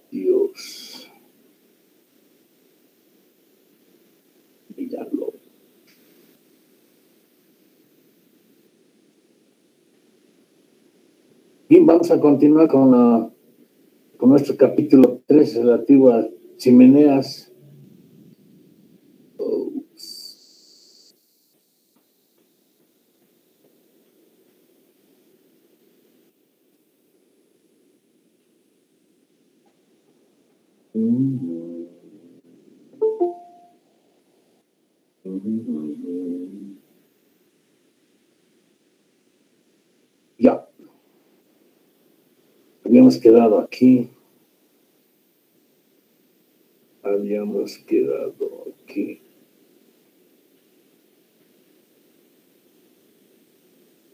Dios. Míralo. Bien, vamos a continuar con nuestro capítulo 3 relativo a chimeneas. Ya. Habíamos quedado aquí.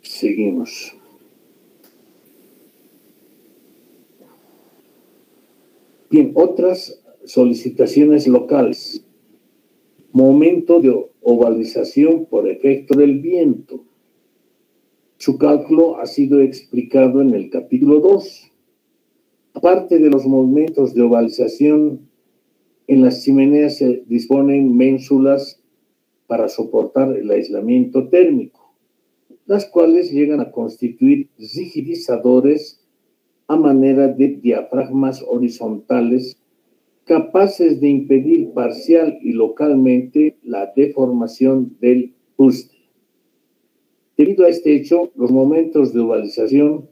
Seguimos. Bien, otras solicitaciones locales. Momento de ovalización por efecto del viento. Su cálculo ha sido explicado en el capítulo 2. Aparte de los momentos de ovalización, en las chimeneas se disponen ménsulas para soportar el aislamiento térmico, las cuales llegan a constituir rigidizadores a manera de diafragmas horizontales capaces de impedir parcial y localmente la deformación del fuste. Debido a este hecho, los momentos de ovalización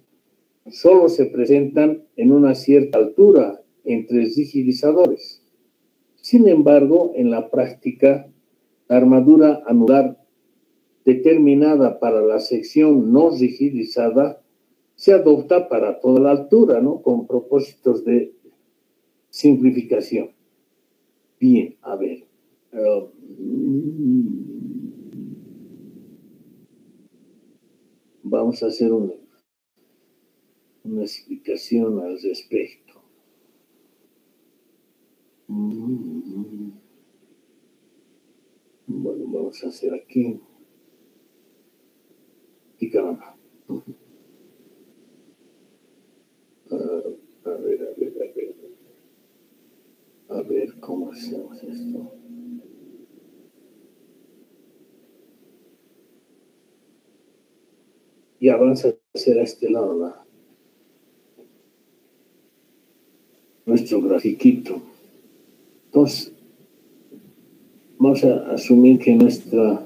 solo se presentan en una cierta altura entre rigidizadores. Sin embargo, en la práctica, la armadura anular determinada para la sección no rigidizada se adopta para toda la altura, ¿no? Con propósitos de simplificación. Bien, a ver. Vamos a hacer una explicación al respecto. Bueno, vamos a hacer aquí. Y caramba. A ver cómo hacemos esto. Y avanza a hacer a este lado, ¿no? Nuestro grafiquito. Entonces, vamos a asumir que nuestra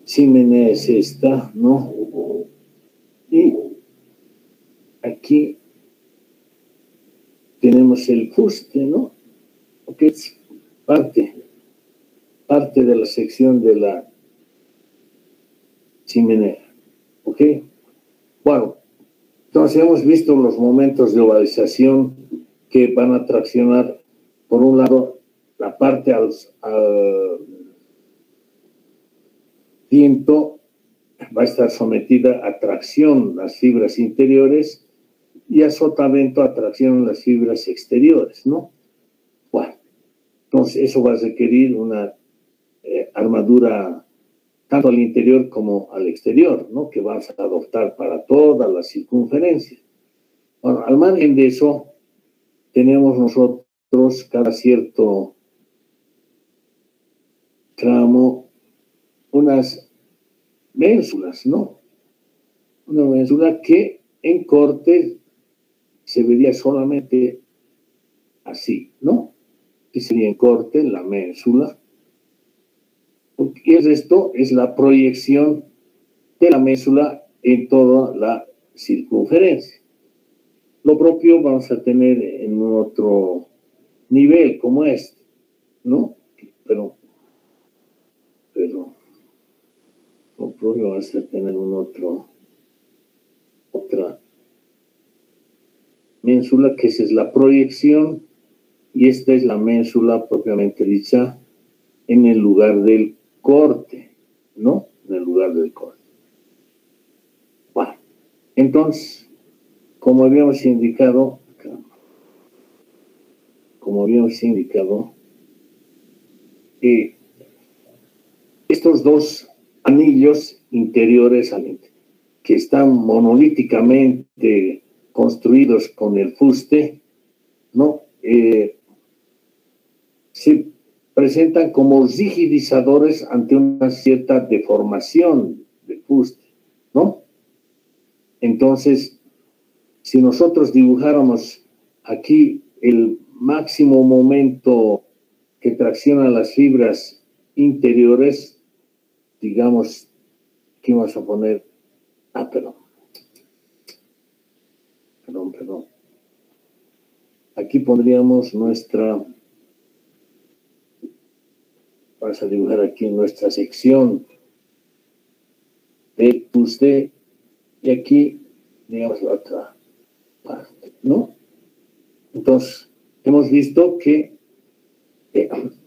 chimenea es esta, ¿no? Y aquí tenemos el fuste, ¿no? Que es parte de la sección de la chimenea, ¿ok? Bueno, entonces hemos visto los momentos de ovalización que van a traccionar, por un lado, la parte al viento va a estar sometida a tracción las fibras interiores y a sotavento a tracción las fibras exteriores, ¿no? Bueno, entonces eso va a requerir una armadura tanto al interior como al exterior, ¿no? Que vas a adoptar para toda la circunferencia. Bueno, al margen de eso, tenemos nosotros cada cierto tramo unas ménsulas, ¿no? Una ménsula que en corte se vería solamente así, ¿no? Que sería en corte la ménsula. Y el resto es la proyección de la ménsula en toda la circunferencia. Lo propio vamos a tener en otro nivel como este, ¿no? Pero lo propio vamos a tener otra ménsula, que esa es la proyección, y esta es la ménsula propiamente dicha en el lugar del corte, ¿no? En el lugar del corte. Bueno, entonces, como habíamos indicado, estos dos anillos interiores que están monolíticamente construidos con el fuste, ¿no? Se presentan como rigidizadores ante una cierta deformación del fuste, ¿no? Entonces, si nosotros dibujáramos aquí el máximo momento que tracciona las fibras interiores, digamos, ¿qué vamos a poner? Perdón. Aquí pondríamos vamos a dibujar aquí nuestra sección de fuste y aquí, digamos, la otra parte, ¿no? Entonces, hemos visto que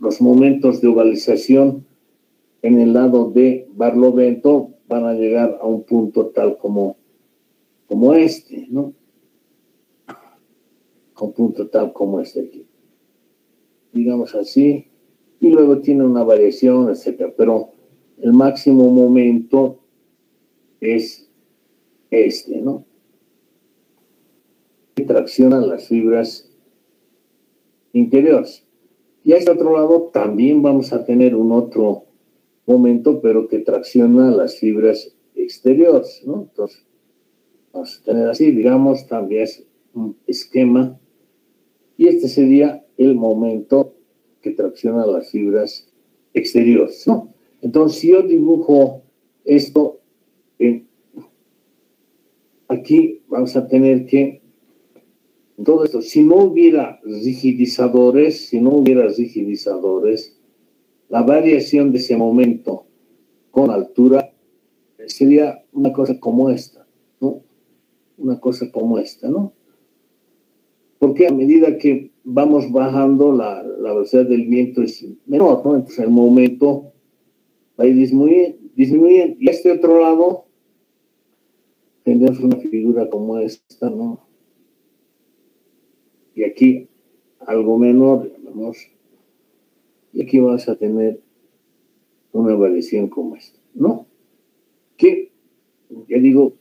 los momentos de ovalización en el lado de Barlovento van a llegar a un punto tal como este, ¿no? A un punto tal como este aquí. Digamos así. Y luego tiene una variación, etcétera. Pero el máximo momento es este, ¿no? Que tracciona las fibras interiores. Y a este otro lado también vamos a tener un otro momento, pero que tracciona las fibras exteriores, ¿no? Entonces, vamos a tener así, digamos, también es un esquema. Y este sería el momento que tracciona las fibras exteriores, ¿no? Entonces, si yo dibujo esto, aquí vamos a tener que todo esto, si no hubiera rigidizadores, la variación de ese momento con altura sería una cosa como esta, ¿no? Una cosa como esta, ¿no? Porque a medida que vamos bajando, la velocidad del viento es menor, ¿no? Entonces el momento va a ir disminuyendo. Y a este otro lado tendremos una figura como esta, ¿no? Y aquí algo menor, digamos, y aquí vas a tener una variación como esta, ¿no? Que, ya digo,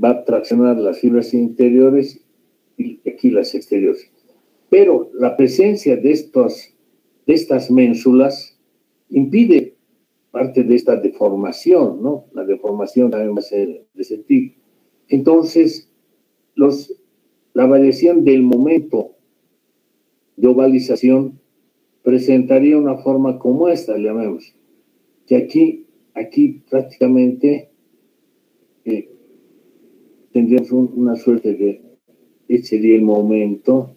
va a traccionar las fibras interiores y aquí las exteriores. Pero la presencia de estas ménsulas impide parte de esta deformación, ¿no? La deformación también va a ser de ese tipo. Entonces, la variación del momento de ovalización presentaría una forma como esta, llamemos, que aquí prácticamente tendríamos una suerte de, este sería el momento,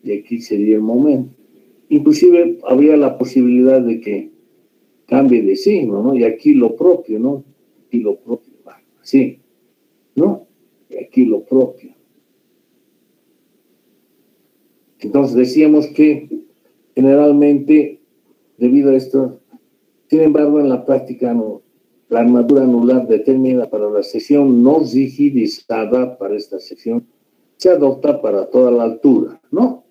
y aquí sería el momento. Inclusive habría la posibilidad de que cambie de signo, ¿no? Y aquí lo propio, ¿no? Y lo propio, sí, ¿no? Y aquí lo propio. Entonces decíamos que generalmente, debido a esto, sin embargo, en la práctica no, la armadura anular determinada para la sección no rigidizada para esta sección se adopta para toda la altura, ¿no?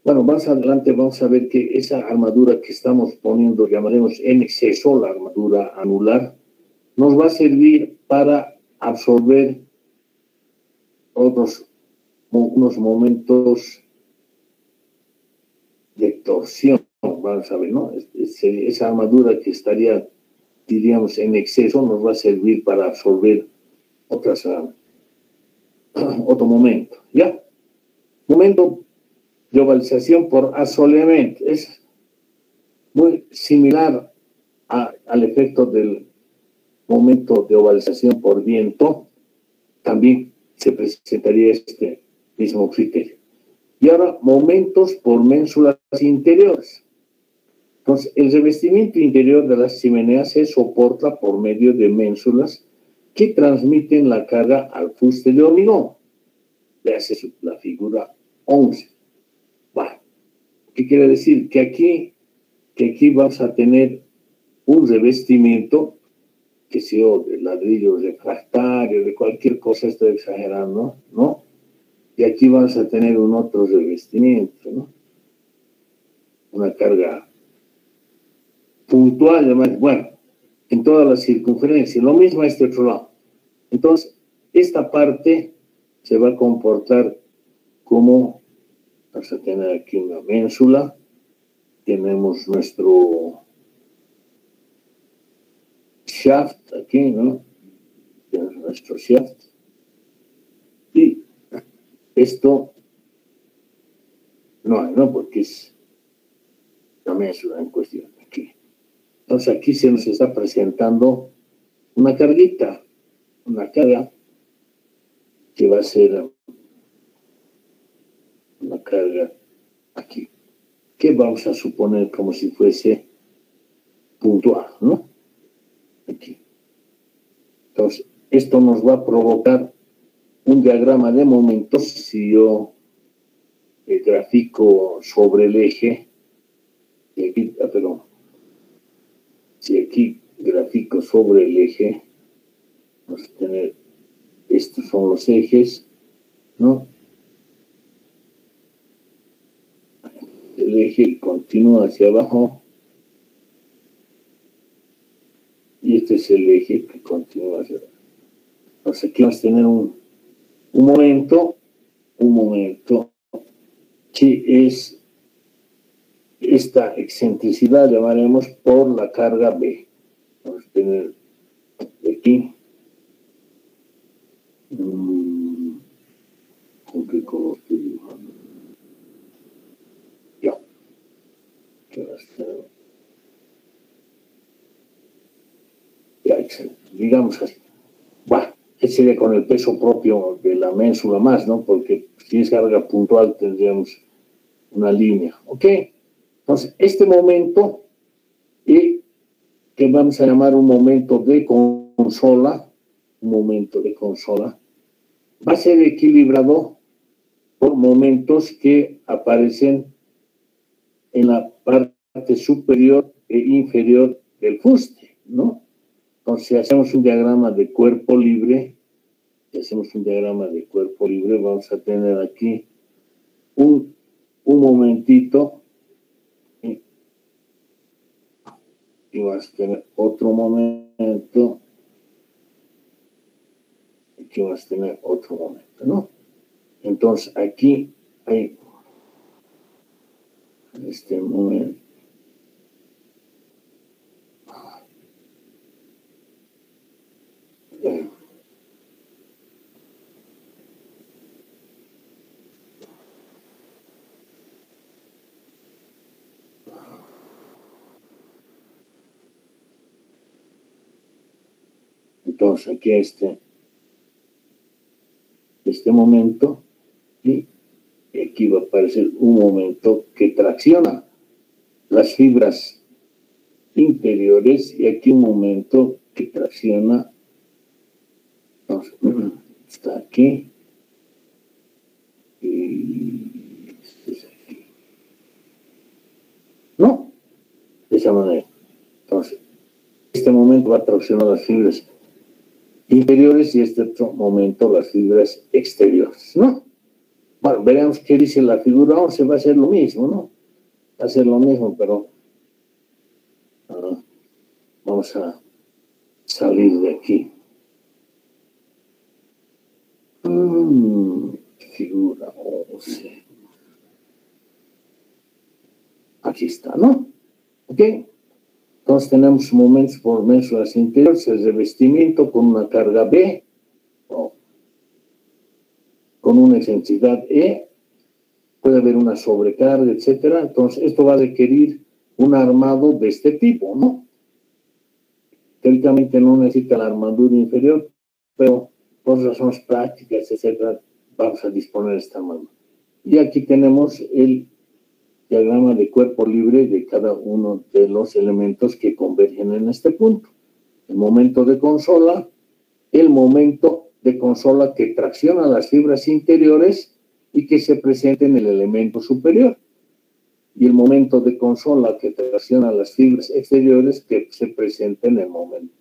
Bueno, más adelante vamos a ver que esa armadura que estamos poniendo, llamaremos en exceso la armadura anular, nos va a servir para absorber unos momentos de torsión, vamos a ver, ¿no? Esa armadura que estaría, diríamos, en exceso nos va a servir para absorber otro momento, ¿ya? Momento de ovalización por asoleamiento. Es muy similar al efecto del momento de ovalización por viento. También se presentaría este mismo criterio. Y ahora, momentos por ménsulas interiores. Entonces, el revestimiento interior de las chimeneas se soporta por medio de ménsulas que transmiten la carga al fuste de hormigón. Veas la figura 11. Bueno, ¿qué quiere decir? Que aquí vamos a tener un revestimiento, que sea de ladrillos refractarios, de cualquier cosa, estoy exagerando, ¿no? Y aquí vamos a tener un otro revestimiento, ¿no? Una carga puntual, además, bueno, en toda la circunferencia, lo mismo a este otro lado. Entonces, esta parte se va a comportar como, vamos a tener aquí una ménsula, tenemos nuestro shaft aquí, ¿no? Tenemos nuestro shaft. Y esto no hay, ¿no? Porque es la ménsula en cuestión aquí. Entonces aquí se nos está presentando una carguita, una carga que va a ser una carga aquí, que vamos a suponer como si fuese puntual, ¿no? Aquí. Entonces, esto nos va a provocar un diagrama de momentos si yo grafico sobre el eje, y aquí, perdón, si aquí grafico sobre el eje, vamos a tener, estos son los ejes, ¿no? El eje continúa hacia abajo y este es el eje que continúa hacia abajo. Entonces aquí vamos a tener un momento que es esta excentricidad, llamaremos por la carga B. Vamos a tener aquí ¿con qué color estoy dibujando? Ya. Ya, excelente. Digamos así. Bueno, ese sería con el peso propio de la ménsula más, ¿no? Porque si es carga puntual tendríamos una línea. ¿Ok? Entonces, este momento, que vamos a llamar un momento de consola, va a ser equilibrado por momentos que aparecen en la parte superior e inferior del fuste, ¿no? Entonces, si hacemos un diagrama de cuerpo libre, vamos a tener aquí un momentito y vamos a tener otro momento, aquí vamos a tener otro momento, ¿no? Entonces, aquí hay este momento. Entonces, aquí este momento, y aquí va a aparecer un momento que tracciona las fibras inferiores y aquí un momento que tracciona, entonces, está aquí y este es aquí, ¿no? De esa manera. Entonces, este momento va a traccionar las fibras inferiores y este otro momento las fibras exteriores, ¿no? Bueno, veremos qué dice la figura 11, va a ser lo mismo, ¿no? Va a ser lo mismo, pero vamos a salir de aquí. Figura 11. Aquí está, ¿no? ¿Ok? Entonces tenemos momentos por ménsulas interiores, el revestimiento con una carga B, con una excentricidad E, puede haber una sobrecarga, etcétera. Entonces esto va a requerir un armado de este tipo, ¿no? Teóricamente no necesita la armadura inferior, pero por razones prácticas, etcétera, vamos a disponer de esta armadura. Y aquí tenemos el diagrama de cuerpo libre de cada uno de los elementos que convergen en este punto. El momento de consola que tracciona las fibras interiores y que se presenta en el elemento superior. Y el momento de consola que tracciona las fibras exteriores que se presenta en el momento,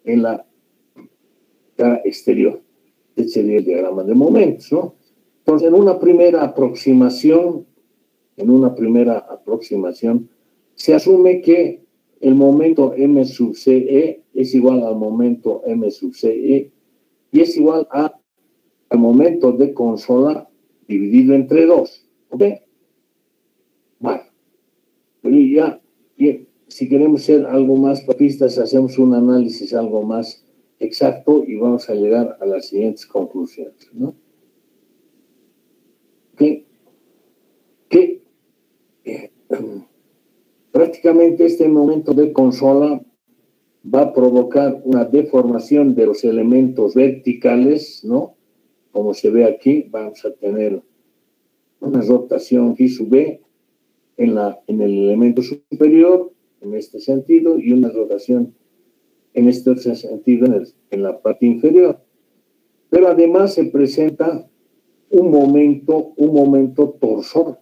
en la cara exterior. Este sería el diagrama de momentos, ¿no? Entonces, en una primera aproximación, se asume que el momento M sub CE es igual al momento M sub CE y es igual al momento de consola dividido entre 2. ¿Ok? Bueno, ya, si queremos ser algo más papistas, hacemos un análisis algo más exacto y vamos a llegar a las siguientes conclusiones, ¿no? Que prácticamente este momento de consola va a provocar una deformación de los elementos verticales, ¿no? Como se ve aquí, vamos a tener una rotación phi sub b en el elemento superior, en este sentido, y una rotación en este otro sentido en la parte inferior. Pero además se presenta un momento torsor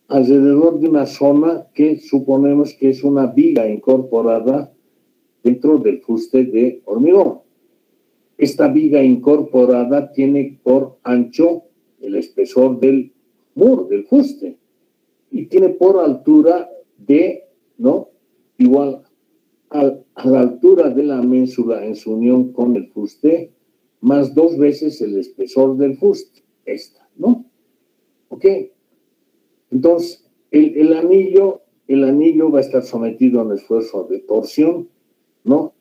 alrededor de una zona que suponemos que es una viga incorporada dentro del fuste de hormigón. Esta viga incorporada tiene por ancho el espesor del muro, del fuste, y tiene por altura ¿no? Igual a la altura de la ménsula en su unión con el fuste, más 2 veces el espesor del fuste, ¿no? ¿Ok? Entonces, el anillo va a estar sometido a un esfuerzo de torsión, ¿no?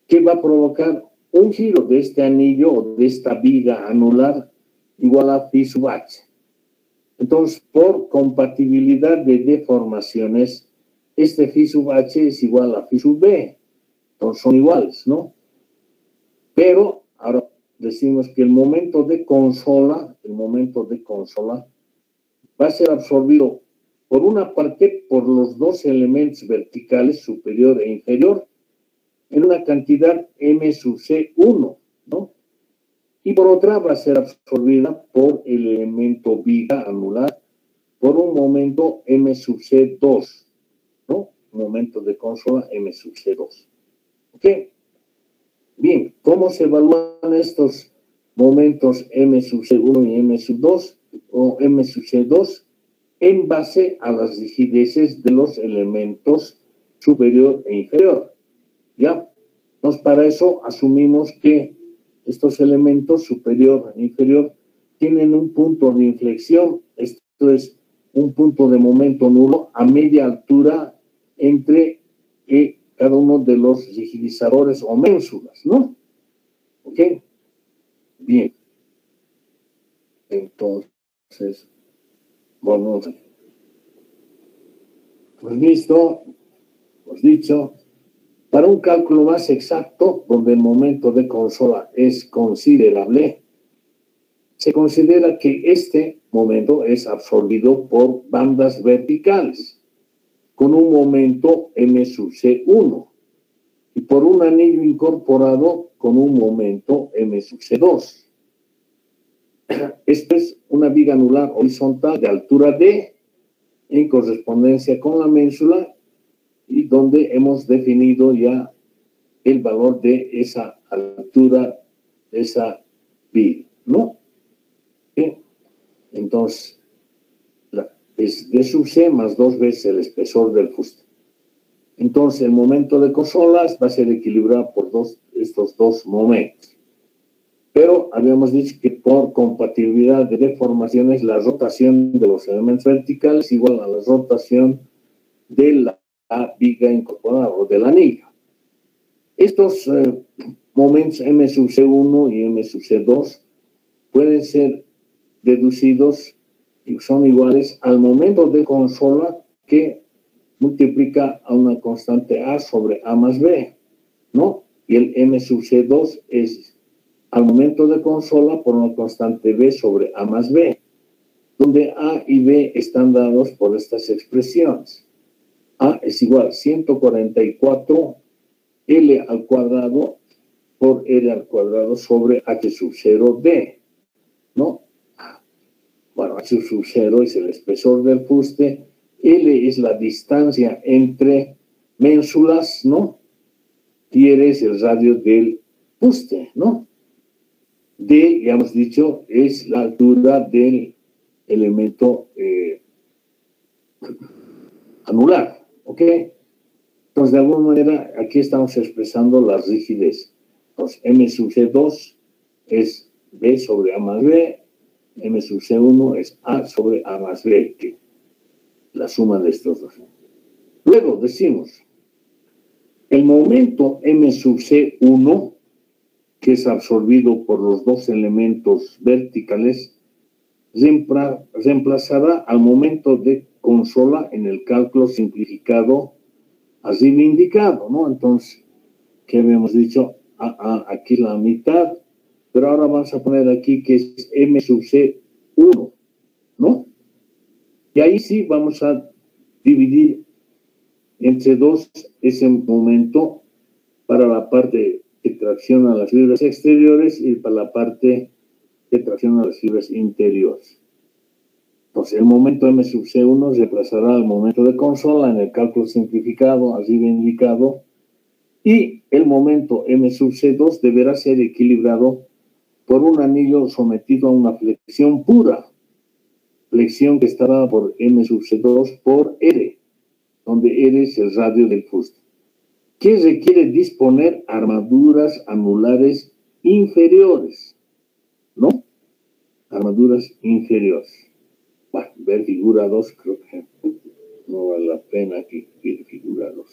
Que va a provocar un giro de este anillo o de esta viga anular igual a phi sub h. Entonces, por compatibilidad de deformaciones, este phi sub h es igual a phi sub b. Entonces, son iguales, ¿no? Pero ahora decimos que el momento de consola va a ser absorbido por una parte por los dos elementos verticales, superior e inferior, en una cantidad M sub C1, ¿no? Y por otra va a ser absorbida por el elemento viga anular por un momento M sub C2, ¿no? Momento de consola M sub C2. ¿Ok? Bien, ¿cómo se evalúan estos momentos M sub C1 y M sub 2 o M sub C2? En base a las rigideces de los elementos superior e inferior. ¿Ya? Entonces, para eso asumimos que estos elementos superior e inferior tienen un punto de inflexión, esto es un punto de momento nulo a media altura entre cada uno de los rigidizadores o ménsulas, ¿no? ¿Ok? Bien. Entonces, bueno, pues listo, pues dicho, para un cálculo más exacto, donde el momento de consola es considerable, se considera que este momento es absorbido por bandas verticales, con un momento M sub C1, y por un anillo incorporado con un momento M sub C2. Esta es una viga anular horizontal de altura D, en correspondencia con la ménsula, y donde hemos definido ya el valor de esa altura, de esa viga, ¿no? ¿Sí? Entonces, es D sub C más 2 veces el espesor del fuste. Entonces, el momento de consolas va a ser equilibrado por estos dos momentos. Pero habíamos dicho que por compatibilidad de deformaciones, la rotación de los elementos verticales es igual a la rotación de la viga incorporada o del anillo. Estos momentos M sub C1 y M sub C2 pueden ser deducidos y son iguales al momento de consola que multiplica a una constante A sobre A más B, ¿no? Y el M sub C2 es al momento de consola por una constante B sobre A más B, donde A y B están dados por estas expresiones. A es igual a 144 L al cuadrado por L al cuadrado sobre H sub 0 D, ¿no? Bueno, H sub 0 es el espesor del fuste, L es la distancia entre ménsulas, ¿no? Y R es el radio del fuste, ¿no? D, ya hemos dicho, es la altura del elemento anular, ¿ok? Entonces, de alguna manera, aquí estamos expresando la rigidez. Entonces, M sub C2 es B sobre A más B, M sub C1 es A sobre A más B, que la suma de estos dos. Luego decimos, el momento M sub C1, que es absorbido por los dos elementos verticales, reemplazará al momento de consola en el cálculo simplificado, así indicado, ¿no? Entonces, ¿qué habíamos dicho? Aquí la mitad, pero ahora vamos a poner aquí que es M sub C1, ¿no? Y ahí sí vamos a dividir entre dos ese momento para la parte que tracciona las fibras exteriores y para la parte que tracciona las fibras interiores. Entonces, el momento M sub C1 reemplazará al momento de consola en el cálculo simplificado, así bien indicado, y el momento M sub C2 deberá ser equilibrado por un anillo sometido a una flexión pura, flexión que está dada por M sub C2 por R, donde R es el radio del fuste, que requiere disponer armaduras anulares inferiores, ¿no? Armaduras inferiores. Bueno, ver figura 2 creo que no vale la pena aquí ver figura 2.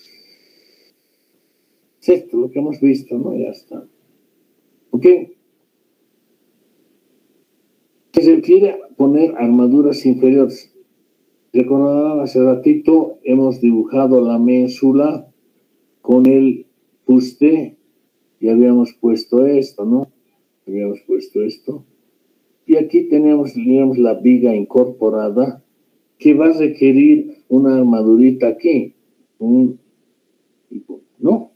Es esto lo que hemos visto, ¿no? Ya está. ¿Ok? Se refiere a poner armaduras inferiores. Recordarán, hace ratito hemos dibujado la ménsula con el fuste y habíamos puesto esto, ¿no? Habíamos puesto esto. Y aquí tenemos, digamos, la viga incorporada que va a requerir una armadurita aquí. ¿No?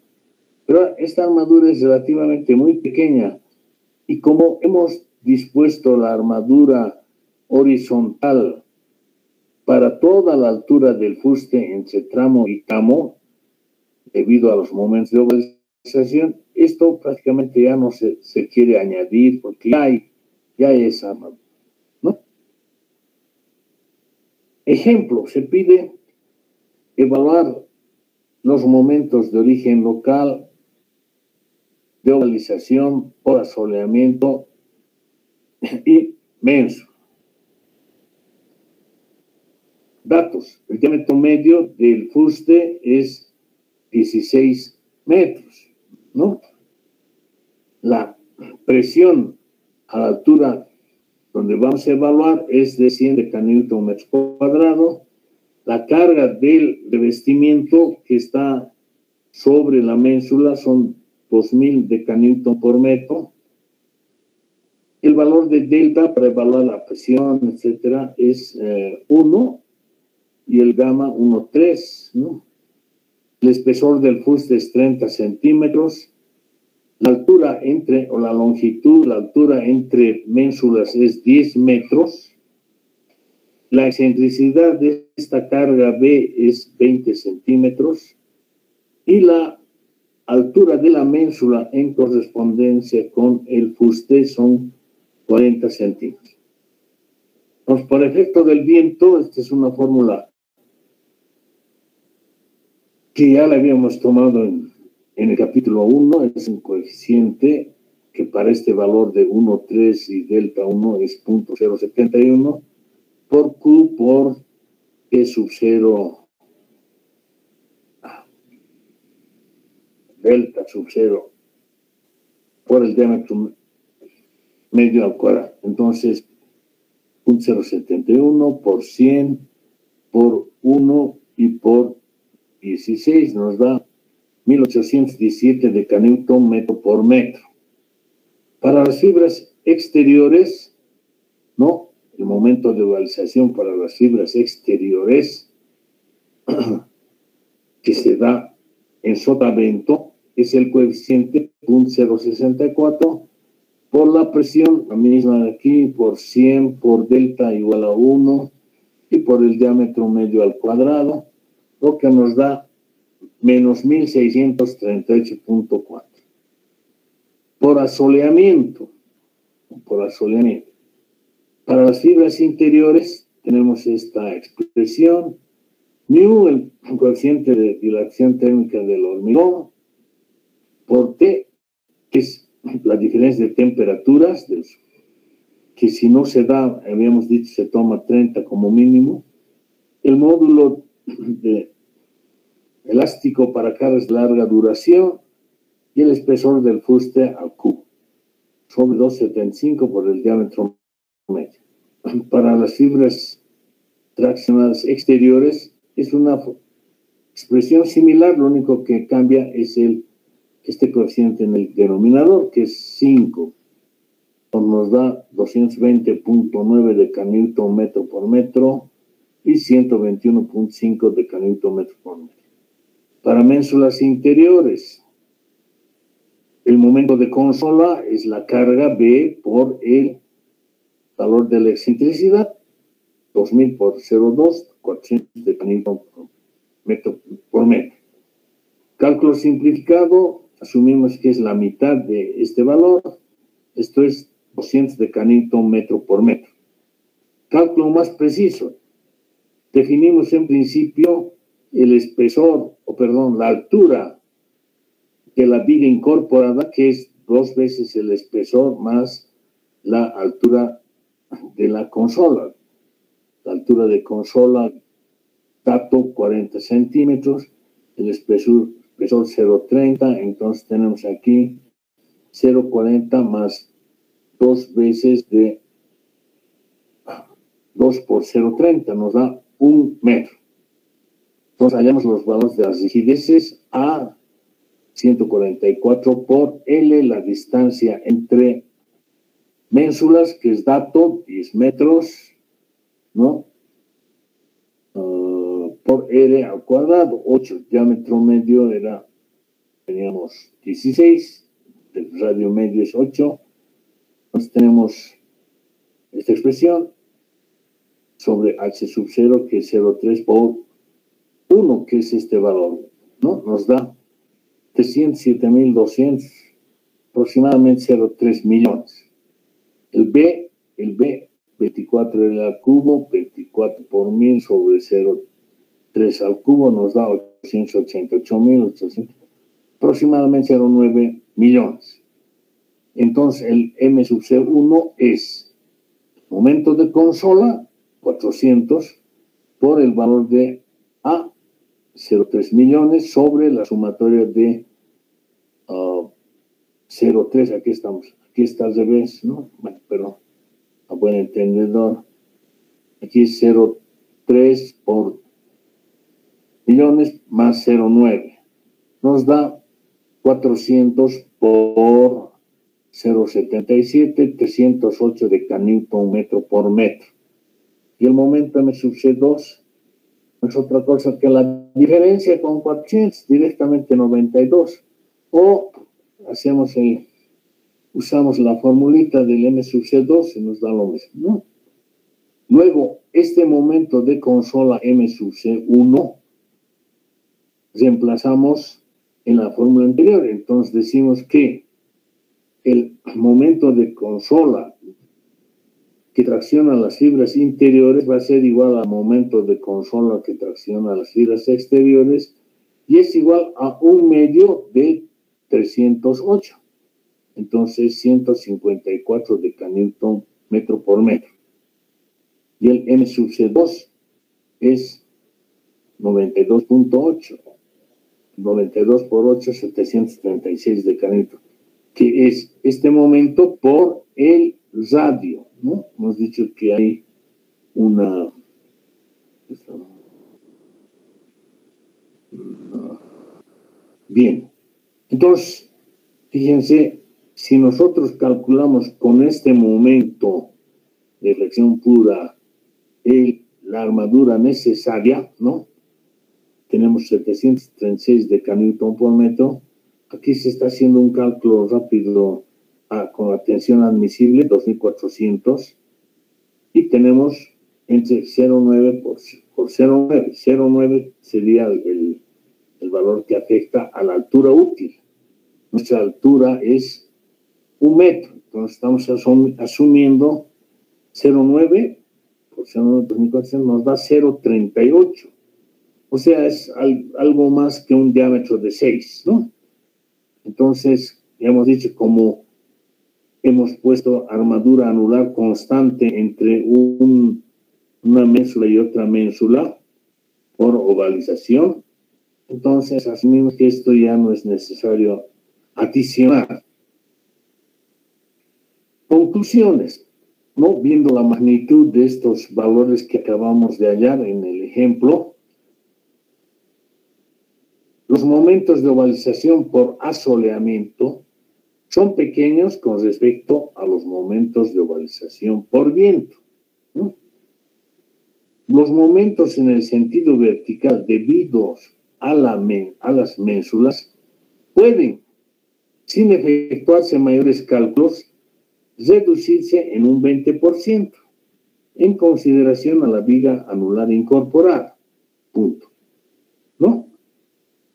Pero esta armadura es relativamente muy pequeña y como hemos dispuesto la armadura horizontal para toda la altura del fuste entre tramo y tramo, debido a los momentos de ovalización, esto prácticamente ya no se quiere añadir porque ya hay esa armadura, ¿no? Ejemplo, se pide evaluar los momentos de origen local, de ovalización por asoleamiento y menso. Datos. El diámetro medio del fuste es 16 metros, ¿no? La presión a la altura donde vamos a evaluar es de 100 decanewton por metro cuadrado. La carga del revestimiento que está sobre la ménsula son 2000 decanewton por metro. El valor de delta para evaluar la presión, etcétera, es 1 y el gamma 1,3, ¿no? El espesor del fuste es 30 centímetros. La altura la longitud, la altura entre ménsulas es 10 metros. La excentricidad de esta carga B es 20 centímetros. Y la altura de la ménsula en correspondencia con el fuste son 40 centímetros. Entonces, por efecto del viento, esta es una fórmula que ya la habíamos tomado en el capítulo 1, es un coeficiente que para este valor de 1,3 y delta 1 es 0.071 por Q por G sub 0 delta sub 0 por el diámetro medio al cuadrado. Entonces, 0.071 por 100 por 1 y por 16 nos da 1817 decanewton metro por metro. Para las fibras exteriores, ¿no? El momento de ovalización para las fibras exteriores que se da en sotavento es el coeficiente 0.064 por la presión, la misma de aquí, por 100 por delta igual a 1 y por el diámetro medio al cuadrado, lo que nos da menos 1638.4. Por asoleamiento. Para las fibras interiores tenemos esta expresión mu, el coeficiente de dilatación térmica del hormigón, por T, que es la diferencia de temperaturas, que si no se da, habíamos dicho, se toma 30 como mínimo, el módulo elástico para cargas de larga duración y el espesor del fuste al cubo, sobre 2,75 por el diámetro medio. Para las fibras traccionadas exteriores es una expresión similar, lo único que cambia es este coeficiente en el denominador, que es 5, nos da 220.9 de Newton metro por metro y 121.5 de Newton metro por metro. Para ménsulas interiores, el momento de consola es la carga B por el valor de la excentricidad, 2000 por 0,2, 400 de Newton metro por metro. Cálculo simplificado, asumimos que es la mitad de este valor, esto es 200 de Newton metro por metro. Cálculo más preciso, definimos en principio el espesor, la altura de la viga incorporada, que es 2 veces el espesor más la altura de la consola. La altura de consola, dato 40 centímetros, el espesor 0,30, entonces tenemos aquí 0,40 más 2 veces de 2 por 0,30, nos da 1 metro. Entonces hallamos los valores de las rigideces a 144 por L, la distancia entre ménsulas, que es dato, 10 metros, ¿no? Por R al cuadrado, 8, diámetro medio teníamos 16, el radio medio es 8, entonces tenemos esta expresión sobre H sub 0, que es 0,3 por 1, que es este valor, ¿no? Nos da 307.200, aproximadamente 0,3 millones. El B, 24 L al cubo, 24 por 1000 sobre 0,3 al cubo, nos da 888.800, aproximadamente 0,9 millones. Entonces, el M sub C1 es momento de consola, 400, por el valor de A, 0,3 millones, sobre la sumatoria de 0,3, aquí está al revés, ¿no? Bueno, pero a buen entendedor, aquí es 0,3 por millones más 0,9, nos da 400 por 0,77, 308 de Newton metro por metro. Y el momento M sub C2 no es otra cosa que la diferencia con 400, directamente 92. O usamos la formulita del M sub C2 y nos da lo mismo, ¿no? Luego, este momento de consola M sub C1 reemplazamos en la fórmula anterior. Entonces decimos que el momento de consola que tracciona las fibras interiores va a ser igual al momento de consola que tracciona las fibras exteriores, y es igual a 1 medio de 308. Entonces 154 de Newton metro por metro. Y el M sub C2 es 92.8. 92 por 8, 736 de Newton, que es este momento por el radio, ¿no? Hemos dicho que hay Bien, entonces, fíjense, si nosotros calculamos con este momento de flexión pura la armadura necesaria, ¿no? Tenemos 736 de Newton por metro. Aquí se está haciendo un cálculo rápido con la tensión admisible, 2400, y tenemos entre 0,9 por 0,9. 0,9 sería el valor que afecta a la altura útil. Nuestra altura es 1 metro, entonces estamos asumiendo 0,9 por 0,9 nos da 0,38. O sea, es algo más que un diámetro de 6, ¿no? Entonces, ya hemos dicho, como hemos puesto armadura anular constante entre una ménsula y otra ménsula por ovalización, entonces asumimos que esto ya no es necesario adicionar. Conclusiones, ¿no? Viendo la magnitud de estos valores que acabamos de hallar en el ejemplo, los momentos de ovalización por asoleamiento son pequeños con respecto a los momentos de ovalización por viento, ¿no? Los momentos en el sentido vertical debidos a las ménsulas pueden, sin efectuarse mayores cálculos, reducirse en un 20% en consideración a la viga anular incorporada. Punto. ¿No?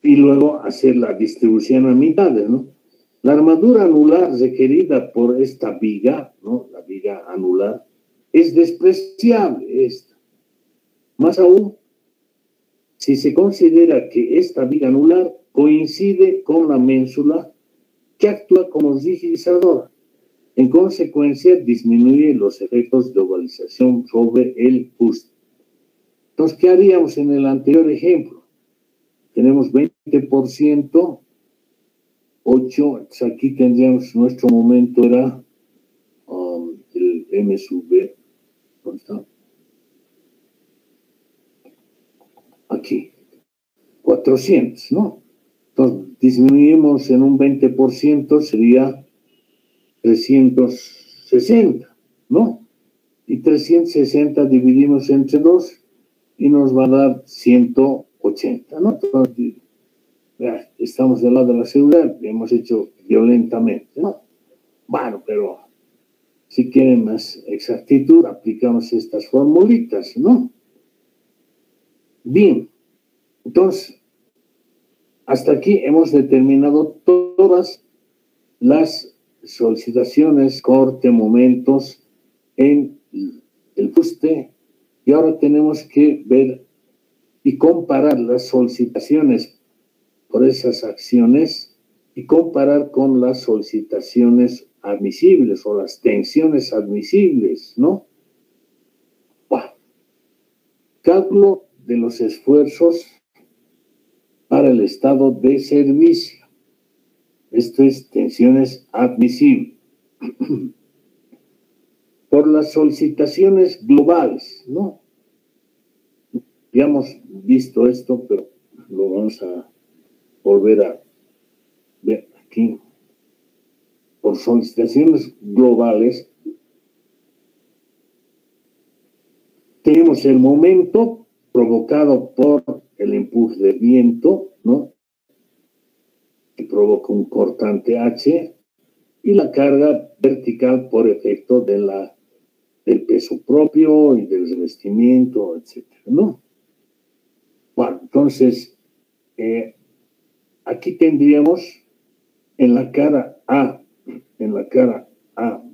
Y luego hacer la distribución a mitades, ¿no? La armadura anular requerida por esta viga, ¿no? La viga anular, es despreciable esta. Más aún, si se considera que esta viga anular coincide con la ménsula que actúa como rigidizadora. En consecuencia, disminuye los efectos de ovalización sobre el fuste. Entonces, ¿qué haríamos en el anterior ejemplo? Tenemos 20%, 8, entonces aquí tendríamos, nuestro momento era el M sub B. ¿Dónde está? Aquí, 400, ¿no? Entonces, disminuimos en un 20%, sería 360, ¿no? Y 360 dividimos entre 2 y nos va a dar 180, ¿no? Entonces, ya, estamos del lado de la seguridad, hemos hecho violentamente, ¿no? Bueno, pero si quieren más exactitud, aplicamos estas formulitas, ¿no? Bien, entonces, hasta aquí hemos determinado todas las solicitaciones, corte, momentos en el fuste, y ahora tenemos que ver y comparar las solicitaciones por esas acciones y comparar con las solicitaciones admisibles o las tensiones admisibles, ¿no? Bueno, cálculo de los esfuerzos para el estado de servicio. Esto es tensiones admisibles. Por las solicitaciones globales, ¿no? Ya hemos visto esto, pero lo vamos a volver a ver aquí. Por solicitaciones globales, tenemos el momento provocado por el empuje del viento, ¿no? Que provoca un cortante H, y la carga vertical por efecto del peso propio y del revestimiento, etcétera, ¿no? Bueno, entonces, aquí tendríamos en la cara A,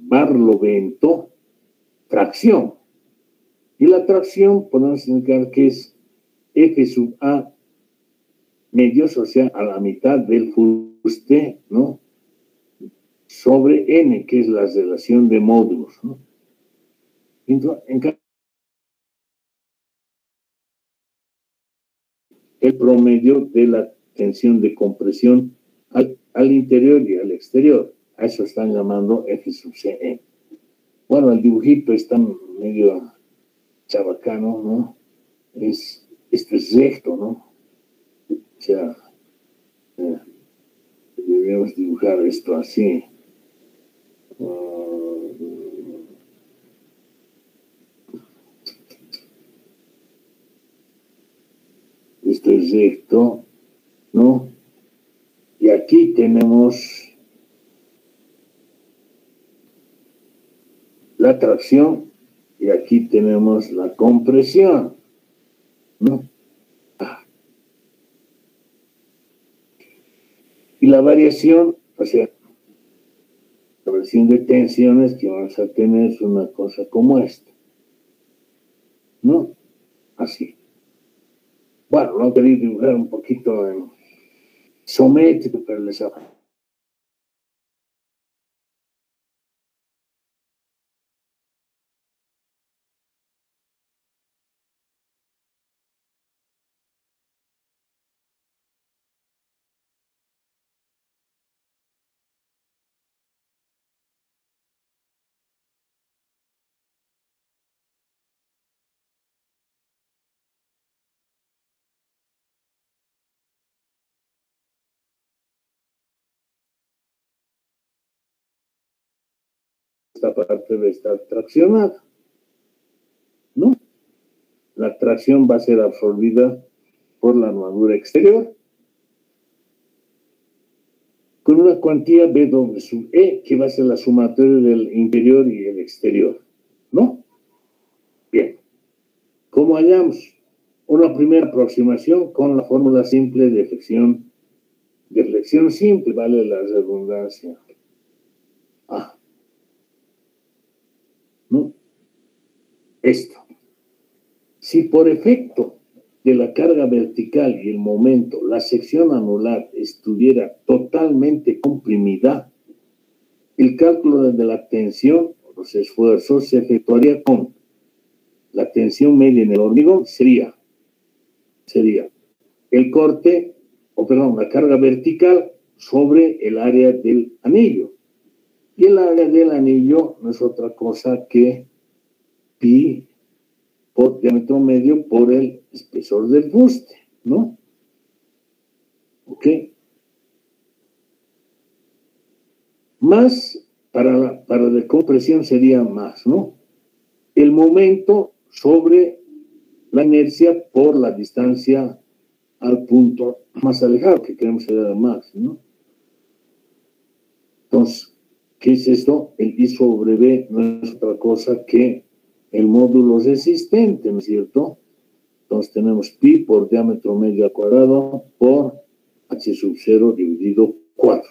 barlovento, tracción. Y la tracción podemos indicar que es F sub A medios, o sea, a la mitad del fuste, ¿no? Sobre N, que es la relación de módulos, ¿no? El promedio de la tensión de compresión al interior y al exterior. A eso están llamando F sub CN. Bueno, el dibujito está medio chabacano, ¿no? Esto es recto, ¿no? O sea, debemos dibujar esto así. Esto es recto, ¿no? Y aquí tenemos la tracción y aquí tenemos la compresión, ¿no? Y la variación, o sea, la variación de tensiones que vamos a tener es una cosa como esta, ¿no? Así. Bueno, no quería dibujar un poquito en isométrico, pero les hago. Esta parte debe estar traccionada, ¿no? La tracción va a ser absorbida por la armadura exterior con una cuantía B sub E, que va a ser la sumatoria del interior y el exterior, ¿no? Bien. ¿Cómo hallamos? Una primera aproximación con la fórmula simple de flexión simple, vale la redundancia. ¿No? Esto. Si por efecto de la carga vertical y el momento la sección anular estuviera totalmente comprimida, el cálculo de la tensión o los esfuerzos se efectuaría con la tensión media en el hormigón, sería el corte, la carga vertical sobre el área del anillo. Y el área del anillo no es otra cosa que pi por diámetro medio por el espesor del fuste, ¿no? ¿Ok? Más, para la compresión sería más, ¿no? El momento sobre la inercia por la distancia al punto más alejado, que queremos ser más, ¿no? Entonces, ¿qué es esto? El I sobre B no es otra cosa que el módulo resistente, ¿no es cierto? Entonces tenemos pi por diámetro medio al cuadrado por h sub 0 dividido 4.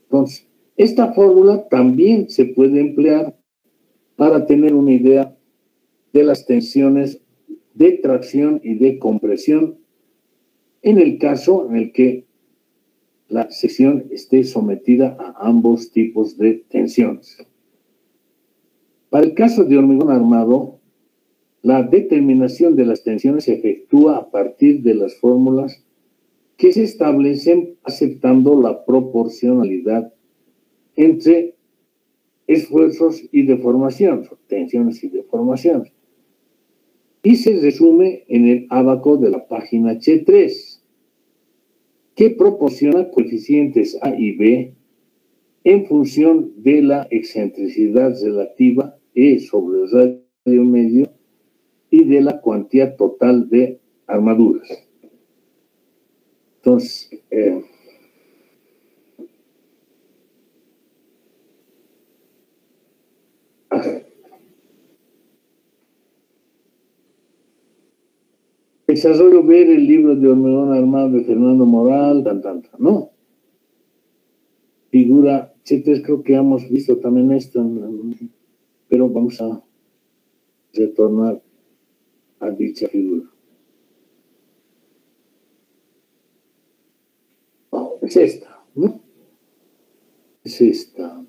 Entonces, esta fórmula también se puede emplear para tener una idea de las tensiones de tracción y de compresión en el caso en el que la sección esté sometida a ambos tipos de tensiones. Para el caso de hormigón armado, la determinación de las tensiones se efectúa a partir de las fórmulas que se establecen aceptando la proporcionalidad entre esfuerzos y deformaciones, tensiones y deformaciones. Y se resume en el ábaco de la página H3, que proporciona coeficientes A y B en función de la excentricidad relativa E sobre el radio medio y de la cuantía total de armaduras. Entonces, desarrollo ver el libro de hormigón armado de Fernando Moral, ¿no? Figura C3, creo que hemos visto también esto, pero vamos a retornar a dicha figura. Oh, es esta, ¿no? Es esta.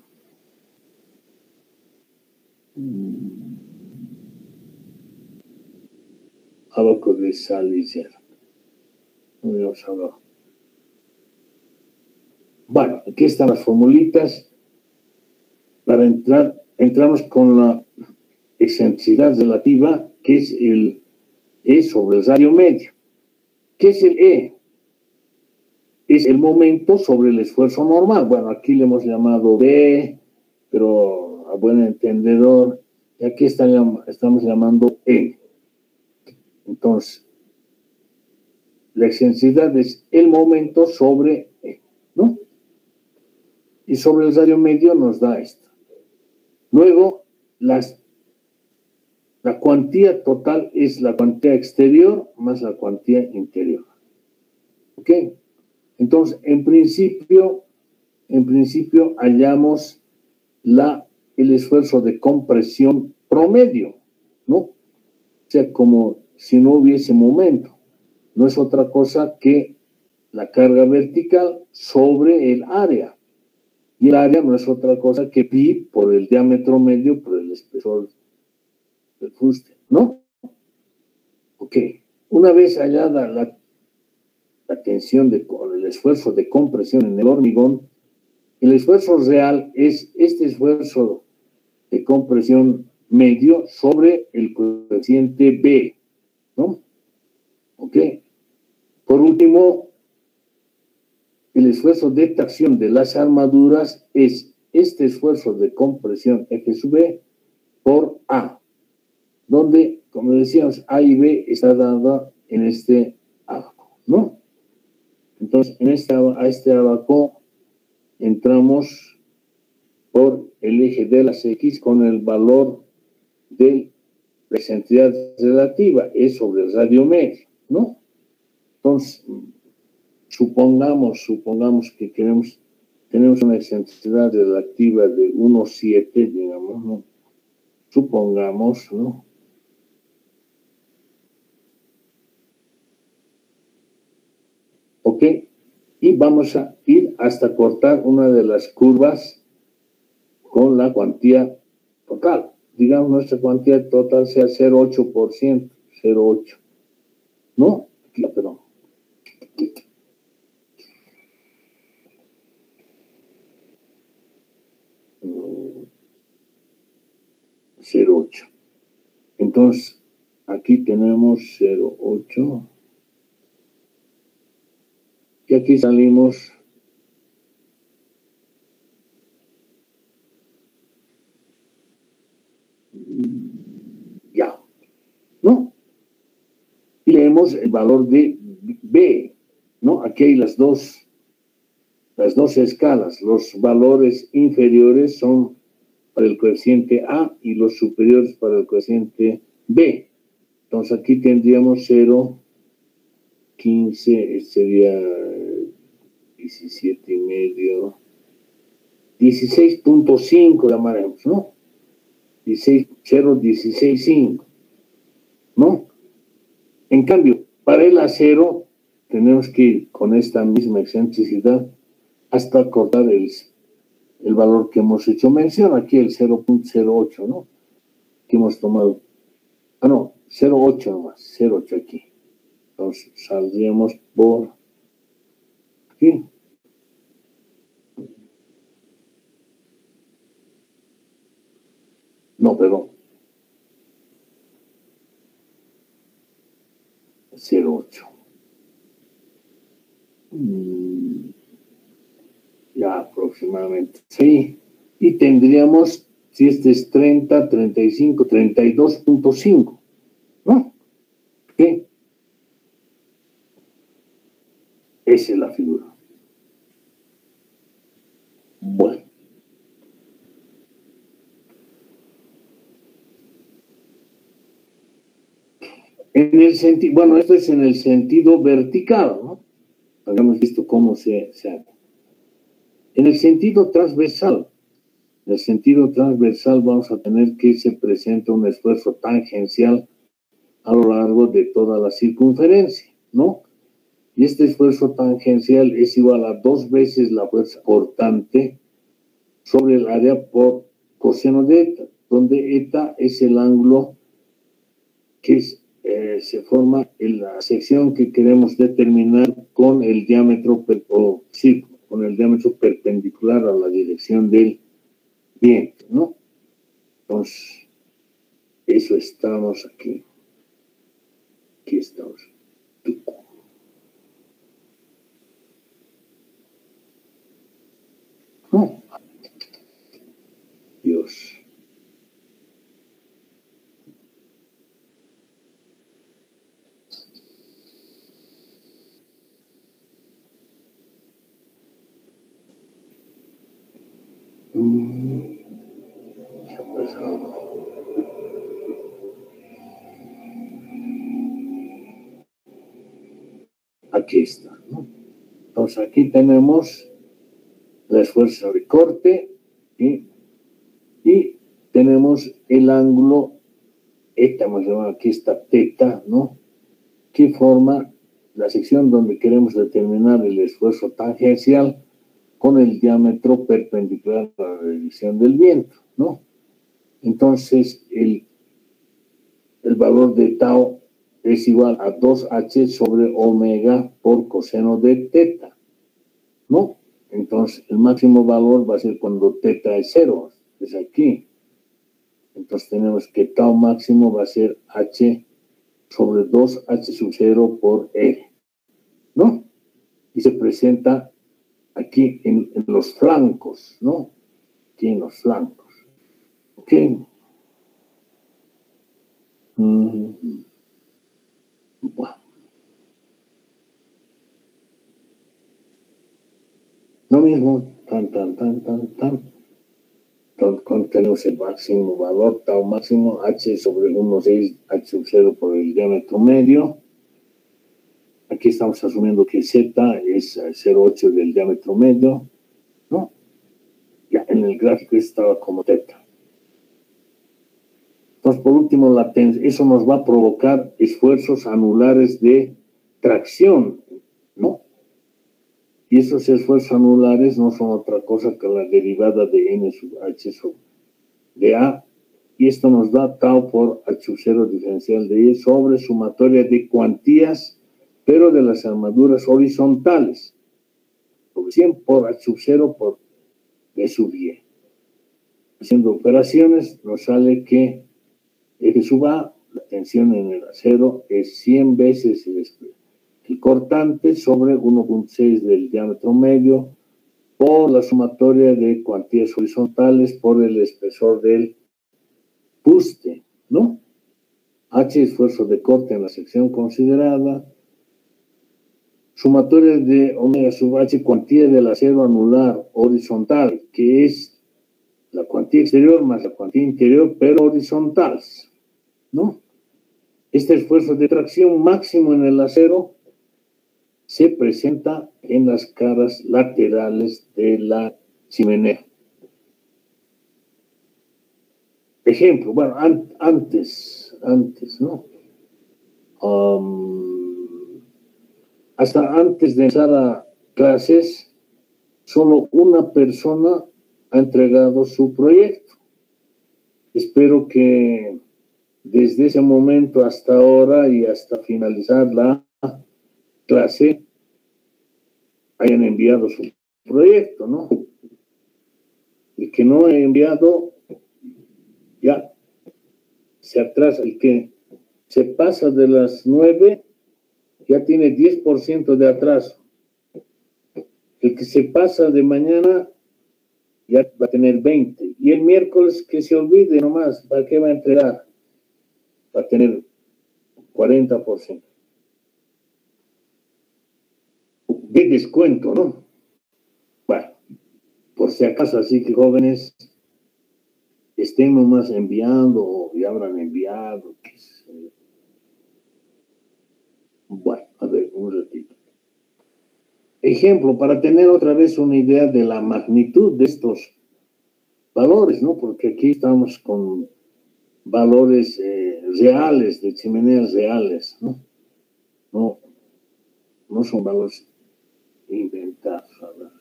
Abaco de Salinger. Vamos a ver. Bueno, aquí están las formulitas. Para entramos con la excentricidad relativa, que es el E sobre el radio medio. ¿Qué es el E? Es el momento sobre el esfuerzo normal. Bueno, aquí le hemos llamado B, pero a buen entendedor, y aquí estamos llamando E. Entonces, la excentricidad es el momento sobre E, ¿no? Y sobre el radio medio nos da esto. Luego, la cuantía total es la cuantía exterior más la cuantía interior. ¿Ok? Entonces, en principio hallamos el esfuerzo de compresión promedio, ¿no? O sea, como si no hubiese momento. no es otra cosa que la carga vertical sobre el área. Y el área no es otra cosa que pi por el diámetro medio por el espesor del fuste, ¿no? Ok. Una vez hallada la tensión el esfuerzo de compresión en el hormigón, el esfuerzo real es este esfuerzo de compresión medio sobre el coeficiente B, ¿no? Ok. Por último, el esfuerzo de tracción de las armaduras es este esfuerzo de compresión F sub B por A, donde, como decíamos, A y B está dada en este abaco, ¿no? Entonces, a este abaco entramos por el eje de las X con el valor de la excentricidad relativa, es sobre el radio medio, ¿no? Entonces, supongamos que tenemos una excentricidad relativa de 1,7, digamos, ¿no? Supongamos, ¿no? ¿Ok? Y vamos a ir hasta cortar una de las curvas con la cuantía total. Digamos, nuestra cuantía total sea 0,8%, 0,8. ¿No? Aquí, perdón. 0,8. Entonces, aquí tenemos 0,8. Y aquí salimos ya, ¿no? Y leemos el valor de B, ¿no? Aquí hay las dos escalas. Los valores inferiores son para el coeficiente A y los superiores para el coeficiente B. Entonces aquí tendríamos 0, 15, sería 17 y medio, 16.5 llamaremos, ¿no? 0,16,5, ¿no? En cambio, para el acero tenemos que ir con esta misma excentricidad hasta cortar el valor que hemos hecho mención, aquí el 0,08, ¿no? Que hemos tomado. Ah, no, 0,8 nomás, 0,8 aquí. Entonces saldríamos por aquí. No, perdón. 0,8. Ya aproximadamente. Sí. Y tendríamos, si este es 30, 35, 32.5, ¿no? ¿Qué? Esa es la figura. Bueno. En el sentido, bueno, esto es en el sentido vertical, ¿no? Habíamos visto cómo se hace. En el sentido transversal, vamos a tener que se presenta un esfuerzo tangencial a lo largo de toda la circunferencia, ¿no? Y este esfuerzo tangencial es igual a 2 veces la fuerza cortante sobre el área por coseno de eta, donde eta es el ángulo que se forma en la sección que queremos determinar con el diámetro con el diámetro perpendicular a la dirección del viento, ¿no? Entonces, eso estamos aquí. Aquí estamos. Oh, Dios. ¿Qué ha pasado? Aquí está, ¿no? Entonces aquí tenemos el esfuerzo de corte y tenemos el ángulo, aquí está teta, ¿no? Que forma la sección donde queremos determinar el esfuerzo tangencial con el diámetro perpendicular a la dirección del viento, ¿no? Entonces, el valor de tau es igual a 2h sobre omega por coseno de teta, ¿no? Entonces, el máximo valor va a ser cuando teta es 0, es aquí. Entonces, tenemos que tau máximo va a ser h sobre 2h sub 0 por L, ¿no? Y se presenta aquí en los flancos, ¿no? Aquí en los flancos. ¿Ok? Bueno. Lo mismo, tenemos el máximo valor, tau máximo, h sobre 1,6, h sub 0 por el diámetro medio. Aquí estamos asumiendo que z es 0,8 del diámetro medio, ¿no? Ya en el gráfico estaba como teta. Entonces, por último, eso nos va a provocar esfuerzos anulares de tracción, ¿no? Y esos esfuerzos anulares no son otra cosa que la derivada de n sub h de a, y esto nos da tau por h sub 0 diferencial de y sobre sumatoria de cuantías, pero de las armaduras horizontales, sobre 100 por h sub 0 por b sub y. Haciendo operaciones, nos sale que F sub a, la tensión en el acero, es 100 veces el cortante sobre 1,6 del diámetro medio por la sumatoria de cuantías horizontales por el espesor del fuste, ¿no? H, esfuerzo de corte en la sección considerada. Sumatoria de omega sub h, cuantía del acero anular horizontal, que es la cuantía exterior más la cuantía interior, pero horizontales, ¿no? Este esfuerzo de tracción máximo en el acero se presenta en las caras laterales de la chimenea. Ejemplo, bueno, antes, ¿no? Hasta antes de empezar a clases, solo una persona ha entregado su proyecto. Espero que desde ese momento hasta ahora y hasta finalizar la clase hayan enviado su proyecto, ¿no? El que no ha enviado ya se atrasa, el que se pasa de las 9 ya tiene 10% de atraso. El que se pasa de mañana ya va a tener 20. Y el miércoles que se olvide nomás, ¿para qué va a entregar? Va a tener 40%. De descuento, ¿no? Bueno, por si acaso, así que jóvenes, estén nomás enviando o ya habrán enviado. Bueno, a ver, un ratito. Ejemplo, para tener otra vez una idea de la magnitud de estos valores, ¿no? Porque aquí estamos con valores reales, de chimeneas reales, ¿no? No son valores inventados. ¿Verdad?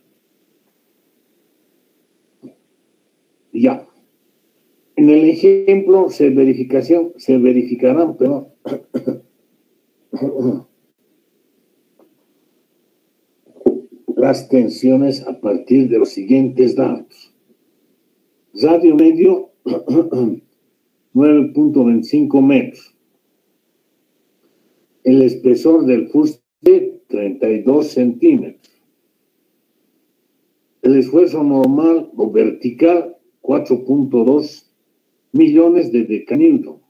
Ya. En el ejemplo se verificarán, pero las tensiones a partir de los siguientes datos. Radio medio, 9.25 metros. El espesor del fuste, 32 centímetros. El esfuerzo normal o vertical, 4.2 millones de decanewton.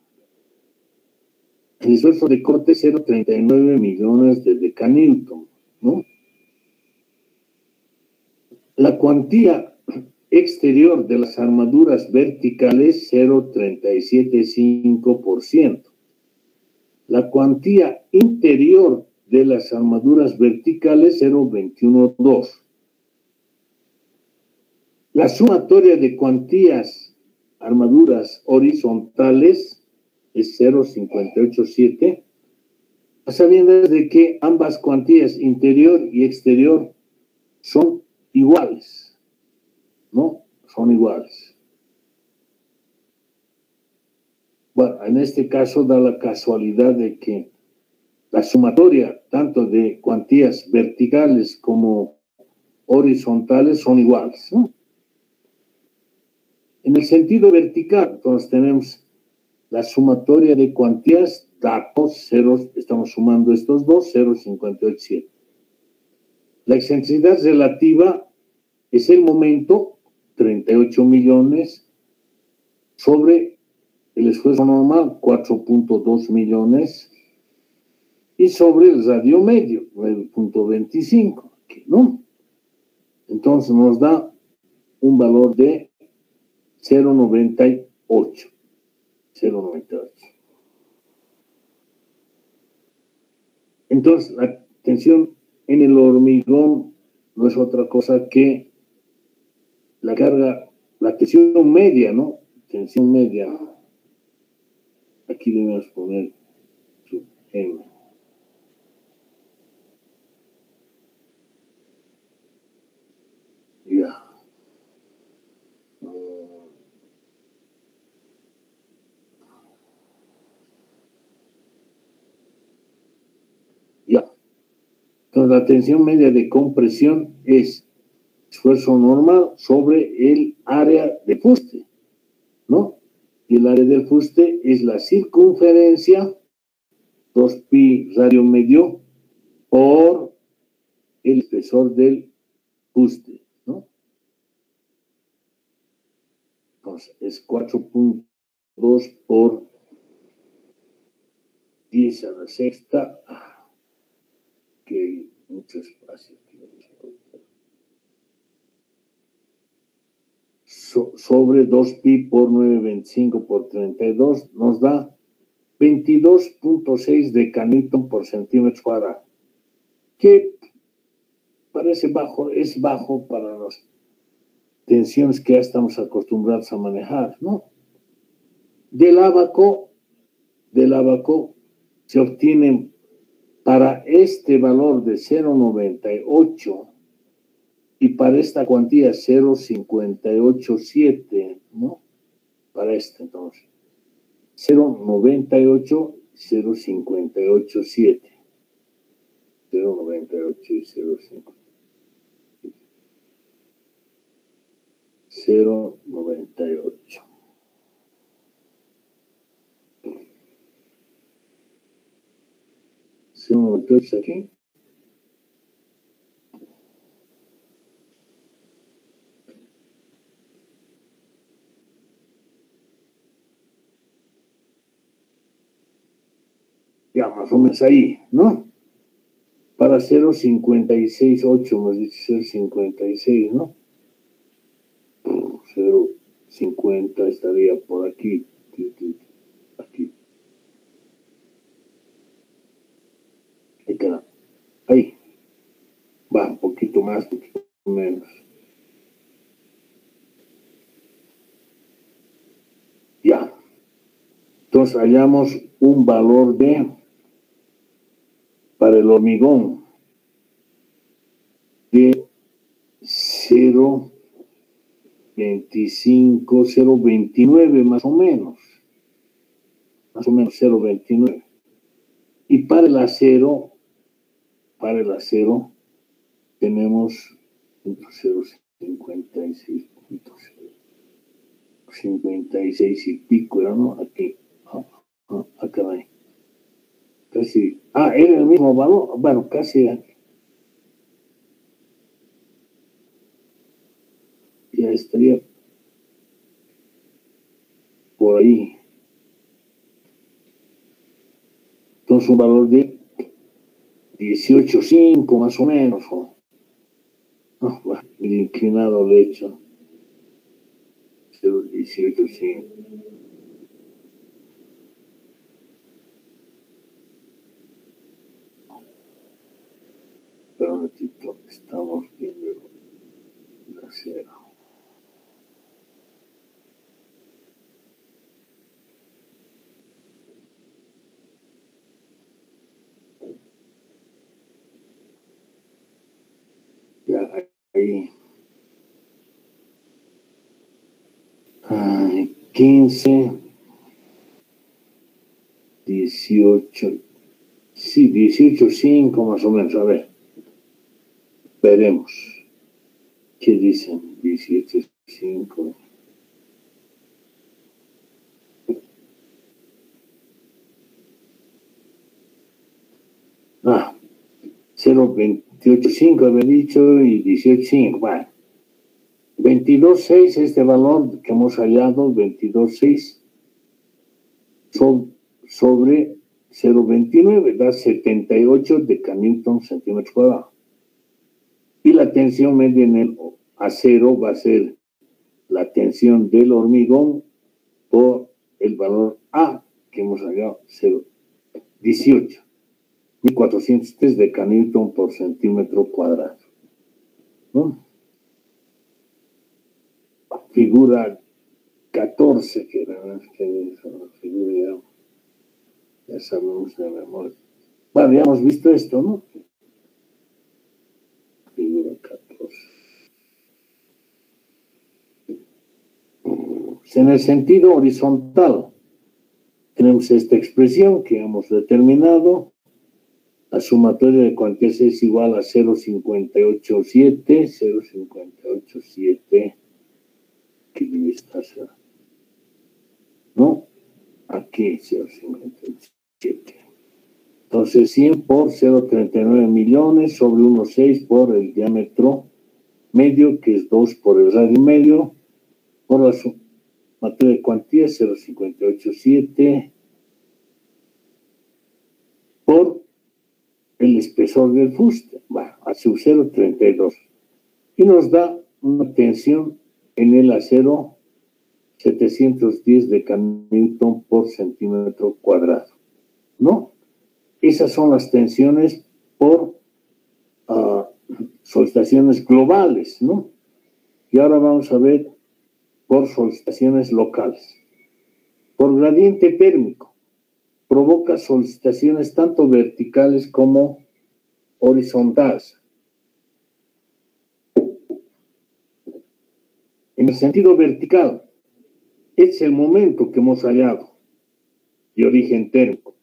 El esfuerzo de corte, 0.39 millones de decanewton, ¿no? La cuantía exterior de las armaduras verticales, 0.375%. La cuantía interior de las armaduras verticales, 0.212. La sumatoria de cuantías armaduras horizontales es 0.587. a sabiendas de que ambas cuantías, interior y exterior, son iguales, ¿no? Son iguales. Bueno, en este caso da la casualidad de que la sumatoria tanto de cuantías verticales como horizontales son iguales, ¿no? En el sentido vertical, entonces tenemos la sumatoria de cuantías, datos, ceros, estamos sumando estos dos, 0,587. La excentricidad relativa es el momento, 38 millones, sobre el esfuerzo normal, 4.2 millones, y sobre el radio medio, 9.25, ¿no? Entonces nos da un valor de 0,98. 0,98. Entonces, la tensión en el hormigón no es otra cosa que la carga, la tensión media, ¿no? Tensión media. Aquí debemos poner su M. Ya. Ya. Entonces, la tensión media de compresión es esfuerzo normal sobre el área de fuste, ¿no? Y el área del fuste es la circunferencia, 2pi radio medio, por el espesor del fuste, ¿no? Entonces, es 4.2 por 10 a la sexta, que hay mucho espacio aquí. Sobre 2pi por 925 por 32 nos da 22.6 decanewton por centímetro cuadrado, que parece bajo, es bajo para las tensiones que ya estamos acostumbrados a manejar, ¿no? Del ábaco se obtiene para este valor de 0,98 y para esta cuantía 0,587, ¿no? Para este entonces. 0,98, 0,587. 0,98 y 0,5. 0,98. Entonces aquí. Ya más o menos ahí, ¿no? Para 0,568, hemos dicho 0,56, ¿no? 0,50 estaría por aquí. Aquí. Ahí queda. Ahí. Va, un poquito más, un poquito menos. Ya. Entonces hallamos un valor de, para el hormigón, de 0,25, 0,29 más o menos. Más o menos 0,29. Y para el acero tenemos 0,56, 56 y pico, ¿no? Aquí. Acá va. Casi. Era el mismo valor. Bueno, casi. Ya estaría por ahí. Entonces, un valor de 18,5 más o menos. El inclinado lo he hecho. 18,5. Pero un ratito, estamos viendo la cera. 15, 18, sí, 18.5 más o menos, a ver, veremos, ¿qué dicen? 18.5. Ah, 0.28.5 había dicho y 18.5, bueno. 22.6, este valor que hemos hallado, 22.6 sobre 0.29, da 78 decanewton centímetros cuadrados. Y la tensión media en el acero va a ser la tensión del hormigón por el valor A que hemos hallado, 0.18, 1403 decanewton por centímetro cuadrado, ¿no? Figura 14, que era esa figura, ya sabemos de memoria. Bueno, ya hemos visto esto, ¿no? Figura 14. En el sentido horizontal, tenemos esta expresión que hemos determinado. La sumatoria de cuantías es igual a 0.587, ¿qué debe estar? ¿No? Aquí 0.587. Entonces 100 por 0.39 millones sobre 1.6 por el diámetro medio, que es 2 por el radio medio, por la sumatoria de cuantías 0.587 por el espesor del fuste, bueno, a su 0.32, y nos da una tensión en el acero 710 decanewton por centímetro cuadrado, ¿no? Esas son las tensiones por solicitaciones globales, ¿no? Y ahora vamos a ver por solicitaciones locales. Por gradiente térmico, provoca solicitaciones tanto verticales como horizontales. En el sentido vertical, es el momento que hemos hallado de origen térmico,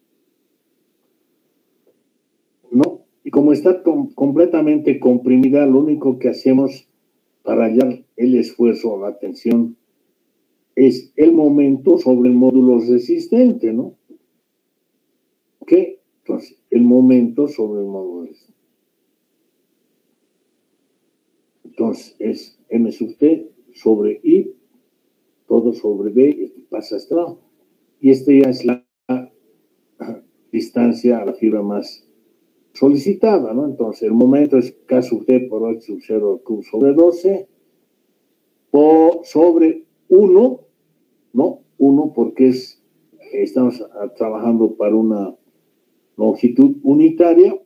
¿no? Y como está completamente comprimida, lo único que hacemos para hallar el esfuerzo o la tensión es el momento sobre el módulo resistente, ¿no? ¿Ok? Entonces, el momento sobre el módulo resistente. Entonces, es M sub T sobre I, todo sobre B, esto pasa hasta abajo. Y este ya es la distancia a la fibra más solicitada, ¿no? Entonces, el momento es K sub T por 8 sub 0 al cubo sobre 12, por sobre 1, ¿no? 1 porque estamos trabajando para una longitud unitaria,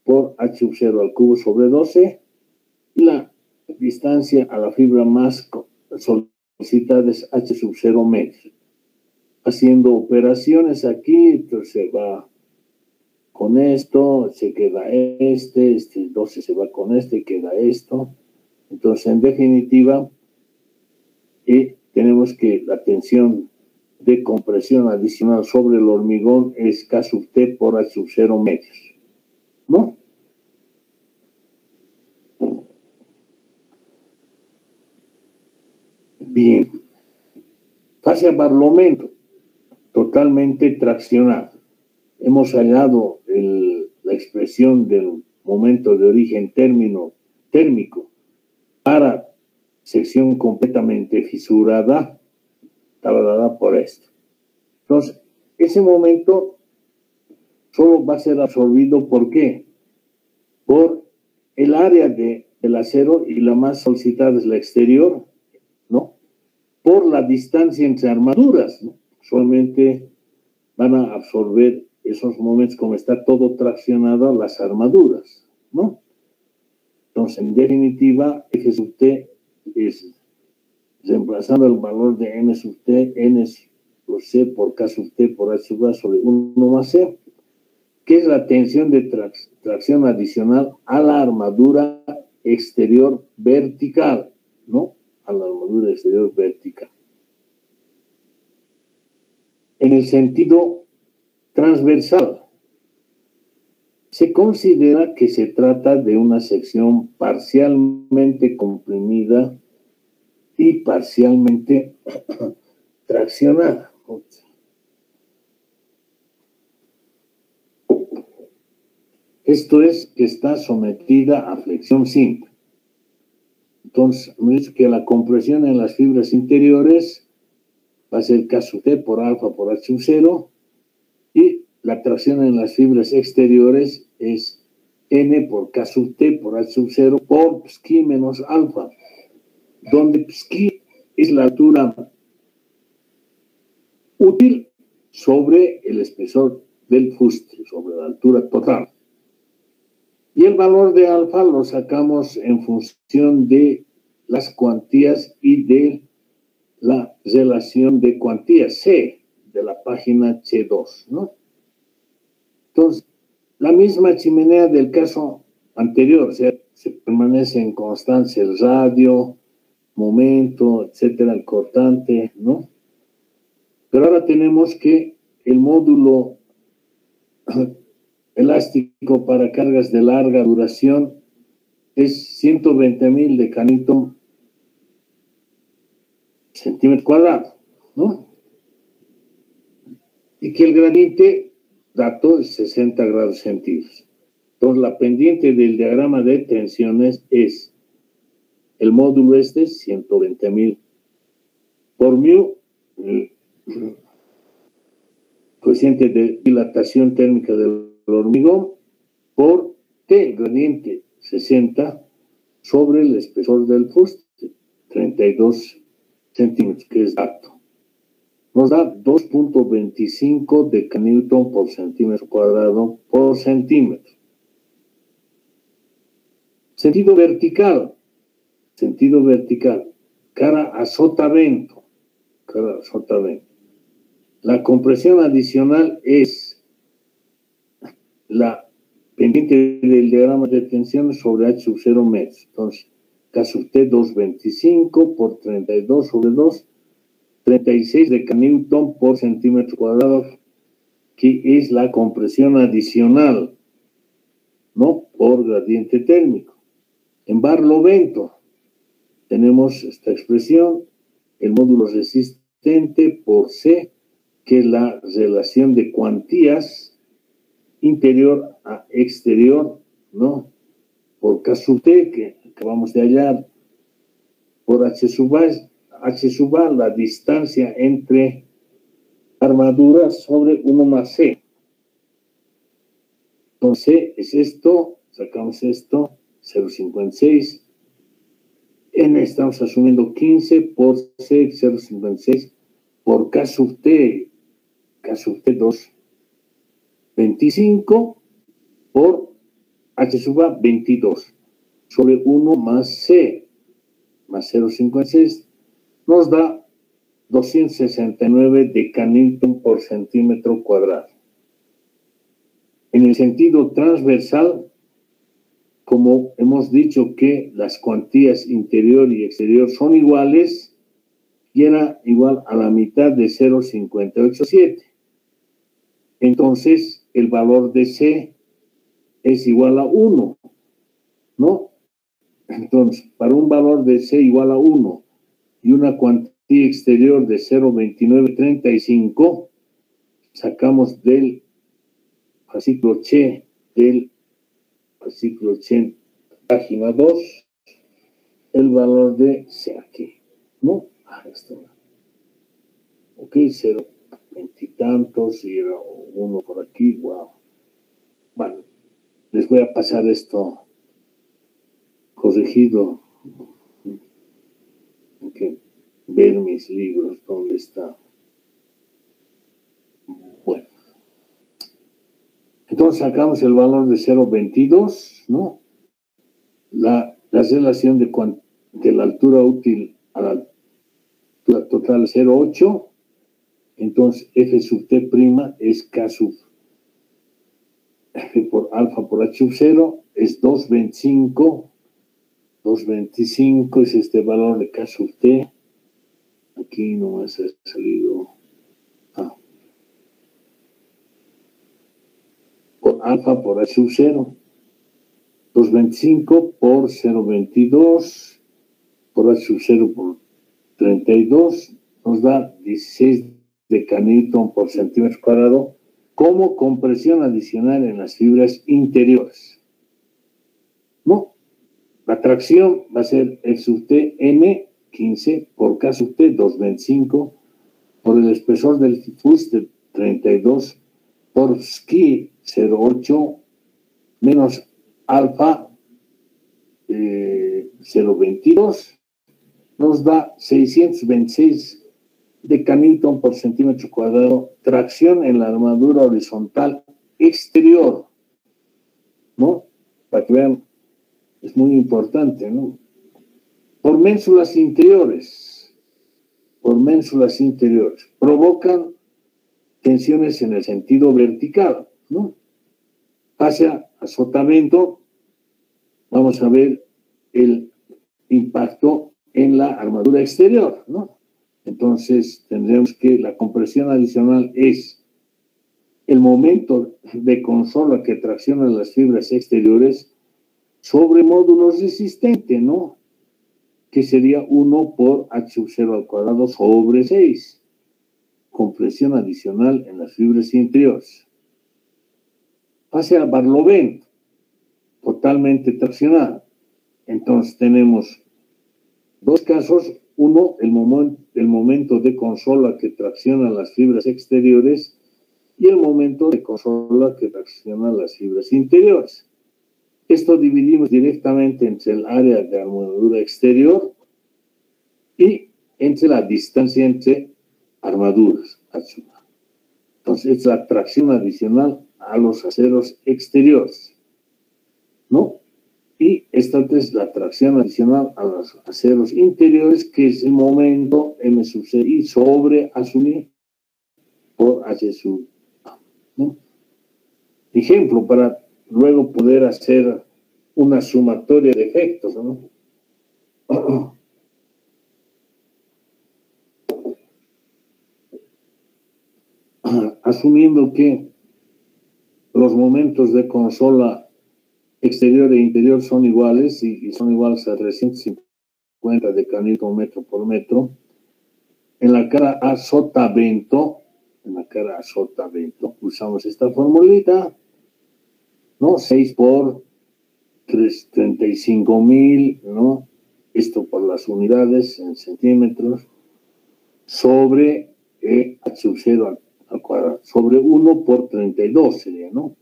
por H sub 0 al cubo sobre 12, y la distancia a la fibra más solicitada es H sub 0 medio. Haciendo operaciones aquí, entonces se va con esto, se queda este 12 se va con este, queda esto. Entonces, en definitiva, tenemos que la tensión de compresión adicional sobre el hormigón es K sub T por H sub 0 medios, ¿no? Bien. Fase a Barlovento, totalmente traccionada. Hemos hallado la expresión del momento de origen térmico para sección completamente fisurada, estaba dada por esto. Entonces, ese momento solo va a ser absorbido, ¿por qué? Por el área del acero, y la más solicitada es la exterior, ¿no? Por la distancia entre armaduras, ¿no? Solamente van a absorber esos momentos, como está todo traccionado, las armaduras, ¿no? Entonces, en definitiva, F sub T es, reemplazando el valor de N sub T, N sub C por K sub T por H sub A sobre 1 más C, que es la tensión de tracción adicional a la armadura exterior vertical, ¿no? A la armadura exterior vertical. En el sentido transversal, se considera que se trata de una sección parcialmente comprimida y parcialmente traccionada. Esto es que está sometida a flexión simple. Entonces, me dice que la compresión en las fibras interiores va a ser K sub T por alfa por H sub 0 y la tracción en las fibras exteriores es N por K sub T por H sub 0 por psi menos alfa, donde psi es la altura útil sobre el espesor del fuste, sobre la altura total. Y el valor de alfa lo sacamos en función de las cuantías y de la relación de cuantías C de la página C2, ¿no? Entonces, la misma chimenea del caso anterior, o sea, se permanece en constancia el radio, momento, etcétera, el cortante, ¿no? Pero ahora tenemos que el módulo elástico para cargas de larga duración es 120.000 de Newton centímetro cuadrado, ¿no? Y que el gradiente dato es 60 grados centígrados. Entonces, la pendiente del diagrama de tensiones es el módulo 120.000 por mu, coeficiente de dilatación térmica del hormigón, por T, gradiente 60, sobre el espesor del fuste, 32 centímetros, que es dato. Nos da 2.25 de Newton por centímetro cuadrado por centímetro. Sentido vertical, cara a sotavento, La compresión adicional es la pendiente del diagrama de tensión sobre H sub 0 metros. Entonces, K sub T 225 por 32 sobre 2, 36 de Newton por centímetro cuadrado, que es la compresión adicional, ¿no? Por gradiente térmico. En barlovento tenemos esta expresión, el módulo resistente por C, que es la relación de cuantías interior a exterior, ¿no? Por K sub T, que acabamos de hallar, por H sub A, la distancia entre armaduras sobre 1 más C. Entonces, C es esto, sacamos esto, 0,56. N estamos asumiendo 15 por C, 0,56, por K sub T 2, 25, por H sub A, 22, sobre 1 más C, más 0,56, nos da 269 de Newton por centímetro cuadrado. En el sentido transversal, como hemos dicho que las cuantías interior y exterior son iguales, y era igual a la mitad de 0,587. Entonces, el valor de C es igual a 1, ¿no? Entonces, para un valor de C igual a 1 y una cuantía exterior de 0,2935, sacamos del fascículo Che, página 2, el valor de C aquí, ¿no? Esto. Ok, 0,20 y tantos y 1 por aquí, wow. Bueno, les voy a pasar esto corregido. Okay. Ver mis libros, ¿dónde está? Bueno. Entonces sacamos el valor de 0,22, ¿no? La relación de la altura útil a la altura total 0,8. Entonces F sub T' es K sub F por alfa por H sub 0, es 2,25 225 es este valor de K sub T. Aquí nomás ha salido por alfa por H sub 0. 225 por 0,22 por H sub 0 por 32 nos da 16 decanewton por centímetro cuadrado como compresión adicional en las fibras interiores. No, la tracción va a ser F sub T M 15 por K sub T 225 por el espesor del fuste 32 por SKI 0,8 menos alfa 0,22 nos da 626 decanewton por centímetro cuadrado, tracción en la armadura horizontal exterior, ¿no? Para que vean, es muy importante, ¿no? Por ménsulas interiores, provocan tensiones en el sentido vertical, ¿no? Hacia azotamiento, vamos a ver el impacto en la armadura exterior, ¿no? Entonces, tendremos que la compresión adicional es el momento de consola que tracciona las fibras exteriores sobre módulos resistentes, ¿no? Que sería 1 por H sub 0 al cuadrado sobre 6. Compresión adicional en las fibras interiores. Hacia Barlovento, totalmente traccionada. Entonces tenemos dos casos. Uno, el momento de consola que tracciona las fibras exteriores y el momento de consola que tracciona las fibras interiores. Esto dividimos directamente entre el área de armadura exterior y entre la distancia entre armaduras. Entonces, es la tracción adicional a los aceros exteriores, ¿no? Y esta es la tracción adicional a los aceros interiores, que es el momento M sub C y sobre asumir por H sub A, ¿no? Ejemplo, para luego poder hacer una sumatoria de efectos, ¿no? Asumiendo que los momentos de consola exterior e interior son iguales y son iguales a 350 decanewton metro por metro, en la cara A sotavento, usamos esta formulita, ¿no? 6 por 35,000, ¿no? Esto por las unidades en centímetros, sobre H sub 0 al cuadrado, sobre 1 por 32 sería, ¿no?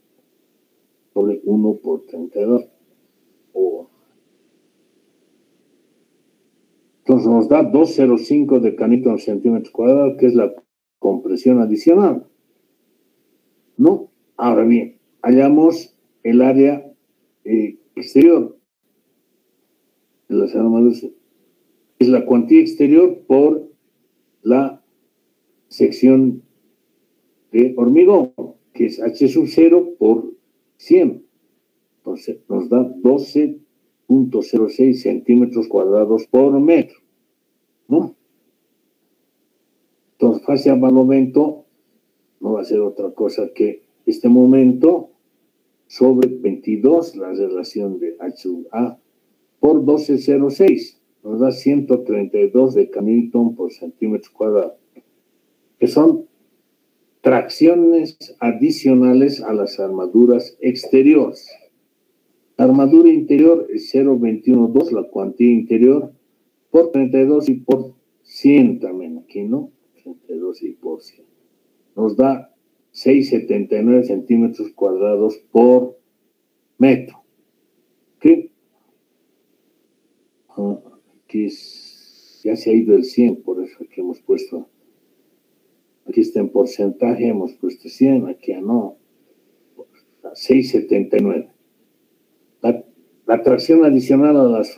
Sobre 1 por 32. Entonces nos da 205 decanewton centímetros cuadrados, que es la compresión adicional, ¿no? Ahora bien, hallamos el área exterior de las armaduras. Es la cuantía exterior por la sección de hormigón, que es H sub 0 por 100. Entonces nos da 12,06 centímetros cuadrados por metro, ¿no? Entonces, hacia el momento no va a ser otra cosa que este momento sobre 22, la relación de H sub A, por 12,06, nos da 132 decanewton por centímetro cuadrado, que son tracciones adicionales a las armaduras exteriores. La armadura interior es 0,212, la cuantía interior, por 32 y por 100 también aquí, ¿no? 32 y por 100. Nos da 6,79 centímetros cuadrados por metro. ¿Qué? Aquí ya se ha ido el 100, por eso aquí hemos puesto, aquí está en porcentaje, hemos puesto 100, aquí ya no, 6,79. La tracción adicional a las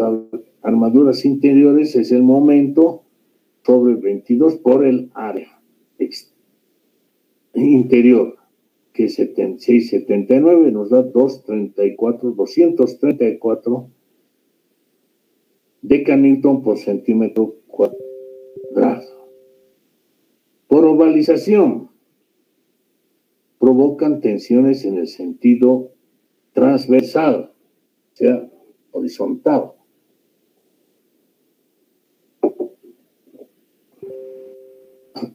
armaduras interiores es el momento sobre 22 por el área interior, que es 6,79, nos da 234 decanewton por centímetro cuadrado. Por ovalización, provocan tensiones en el sentido transversal, o sea, horizontal.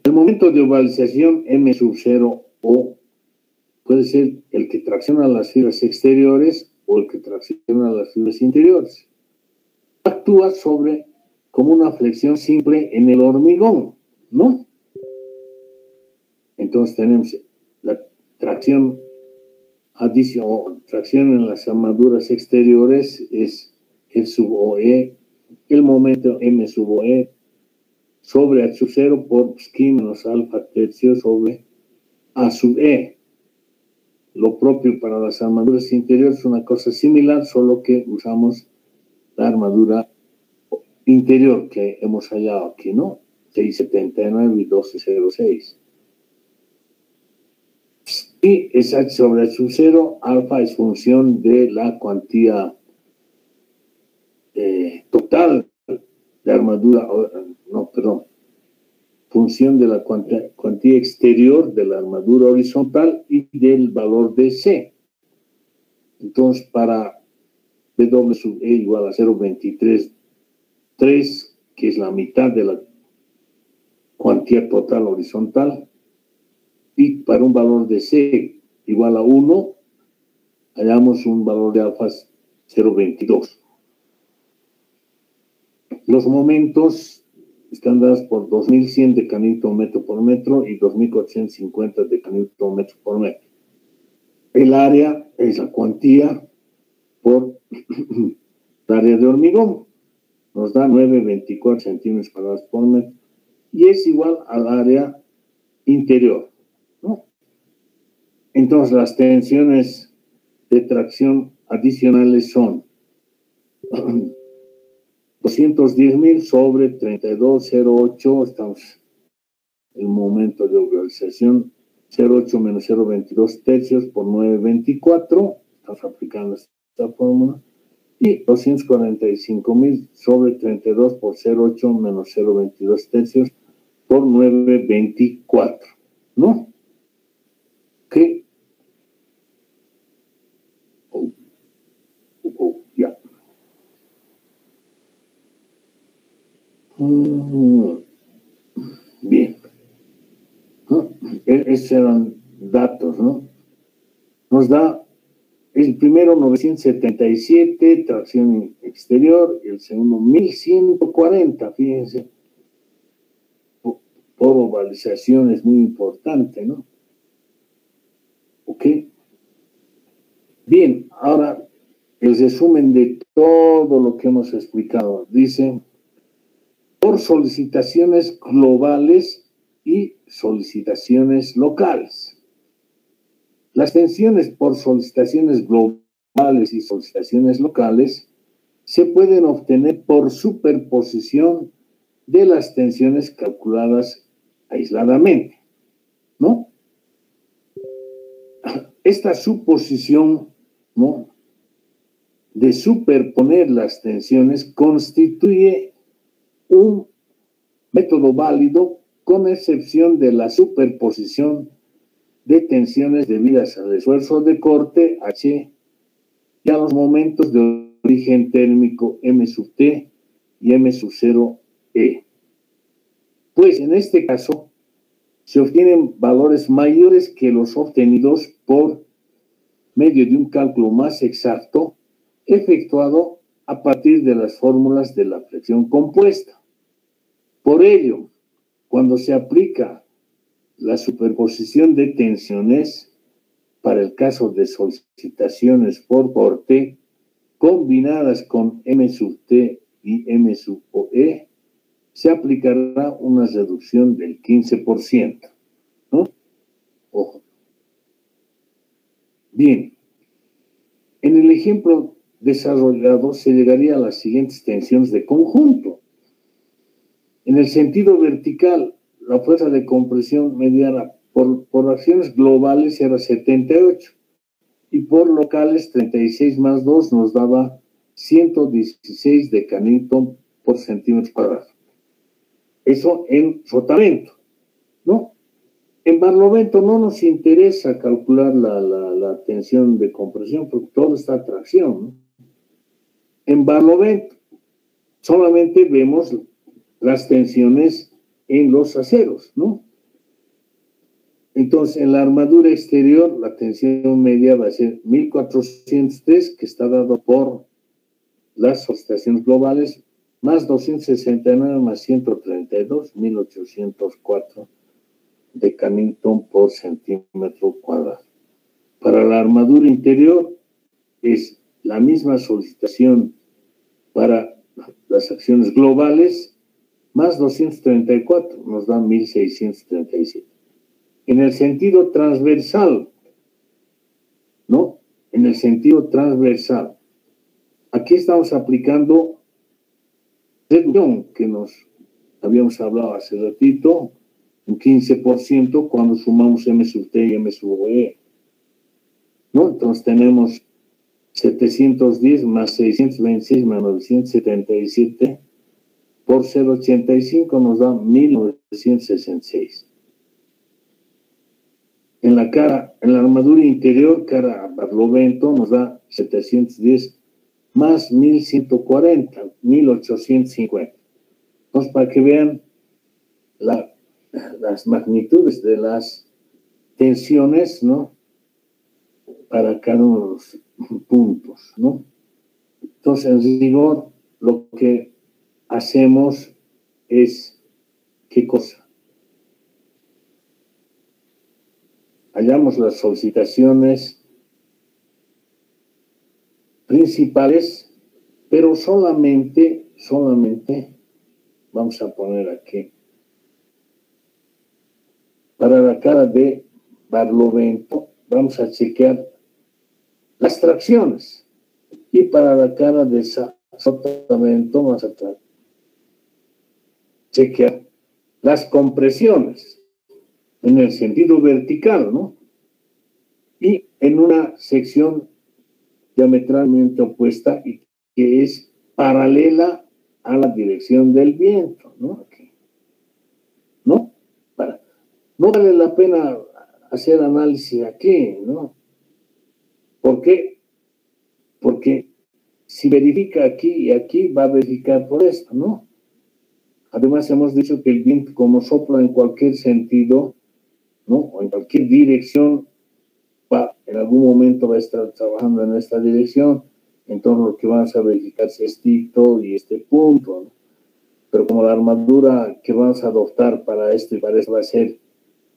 El momento de ovalización M sub 0 O puede ser el que tracciona las fibras exteriores o el que tracciona las fibras interiores. Actúa como una flexión simple en el hormigón, ¿no? Entonces tenemos la tracción tracción en las armaduras exteriores es F sub OE, el momento M sub OE sobre H sub 0 por psi menos alfa tercio sobre A sub E. Lo propio para las armaduras interiores es una cosa similar, solo que usamos la armadura interior que hemos hallado aquí, ¿no? 679 y 1206. Y es H sobre H sub 0, alfa es función de la cuantía total de armadura, función de la cuantía exterior de la armadura horizontal y del valor de C. Entonces, para W sub E igual a 0.23.3, que es la mitad de la cuantía total horizontal, y para un valor de C igual a 1, hallamos un valor de alfa 0.22. Los momentos están dados por 2100 decanewton metro por metro y 2450 decanewton metro por metro. El área es la cuantía por el área de hormigón. Nos da 9.24 centímetros cuadrados por metro y es igual al área interior, ¿no? Entonces las tensiones de tracción adicionales son 210.000 sobre 32.08, estamos en el momento de ovalización, 0.8 menos 0.22 tercios por 9.24, estamos aplicando esta fórmula, y 245.000 sobre 32 por 0.8 menos 0.22 tercios por 9.24, ¿no? ¿Ok? Ya. Bien. ¿No? Esos eran datos, ¿no? Nos da el primero 977, tracción exterior, y el segundo 1140, fíjense. Por ovalización es muy importante, ¿no? ¿Ok? Bien, ahora el resumen de todo lo que hemos explicado. Dice, por solicitaciones globales y solicitaciones locales. Las tensiones por solicitaciones globales y solicitaciones locales se pueden obtener por superposición de las tensiones calculadas aisladamente, ¿no? Esta suposición, ¿no?, de superponer las tensiones constituye un método válido con excepción de la superposición de tensiones debidas al esfuerzo de corte H y a los momentos de origen térmico M sub T y M sub 0 E. Pues en este caso se obtienen valores mayores que los obtenidos por medio de un cálculo más exacto efectuado a partir de las fórmulas de la flexión compuesta. Por ello, cuando se aplica la superposición de tensiones para el caso de solicitaciones por corte combinadas con M sub T y M sub OE, se aplicará una reducción del 15%, ¿no? Ojo. Bien, en el ejemplo desarrollado se llegaría a las siguientes tensiones de conjunto. En el sentido vertical, la fuerza de compresión mediana por acciones globales era 78 y por locales 36 más 2 nos daba 116 decanewton por centímetro cuadrado. Eso en sotavento, ¿no? En barlovento no nos interesa calcular la tensión de compresión porque todo está a tracción, ¿no? En barlovento solamente vemos las tensiones en los aceros, ¿no? Entonces, en la armadura exterior, la tensión media va a ser 1403, que está dado por las oscilaciones globales, más 269 más 132, 1804 decanewton por centímetro cuadrado. Para la armadura interior es la misma solicitación para las acciones globales, más 234, nos da 1637. En el sentido transversal, ¿no? En el sentido transversal, aquí estamos aplicando reducción que nos habíamos hablado hace ratito, un 15% cuando sumamos M sub T y M sub E, ¿no? Entonces tenemos 710 más 626 más 977 por 0,85 nos da 1966. En la armadura interior, cara a barlovento, nos da 710 más 1140, 1850. Entonces, para que vean las magnitudes de las tensiones, ¿no? Para cada uno de los puntos, ¿no? Entonces, en rigor, lo que hacemos es, ¿qué cosa? Hallamos las solicitaciones principales, pero solamente, vamos a poner aquí, para la cara de barlovento, vamos a chequear las tracciones, y para la cara de sotavento vamos a chequear las compresiones en el sentido vertical, ¿no? Y en una sección diametralmente opuesta y que es paralela a la dirección del viento, ¿no? Aquí. ¿No? No vale la pena hacer análisis aquí, ¿no? ¿Por qué? Porque si verifica aquí y aquí, va a verificar por esto, ¿no? Además, hemos dicho que el viento, como sopla en cualquier sentido, ¿no? O en cualquier dirección, en algún momento va a estar trabajando en esta dirección, entonces lo que vamos a verificar es esto y este punto, ¿no? Pero como la armadura que vamos a adoptar para esto y para eso va a ser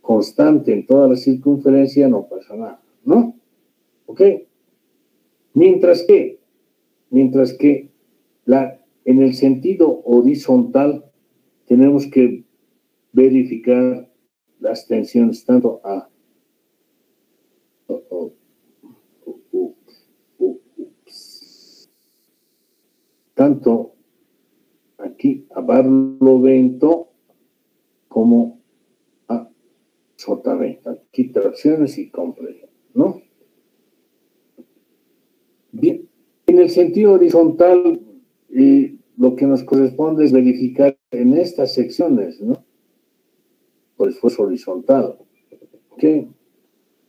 constante en toda la circunferencia, no pasa nada, ¿no? ¿Ok? Mientras que en el sentido horizontal tenemos que verificar las tensiones tanto a tanto aquí a barlovento como a sotavento. Aquí tracciones y compresión, ¿no? Bien, en el sentido horizontal, lo que nos corresponde es verificar en estas secciones, ¿no? Por esfuerzo horizontal, ¿ok?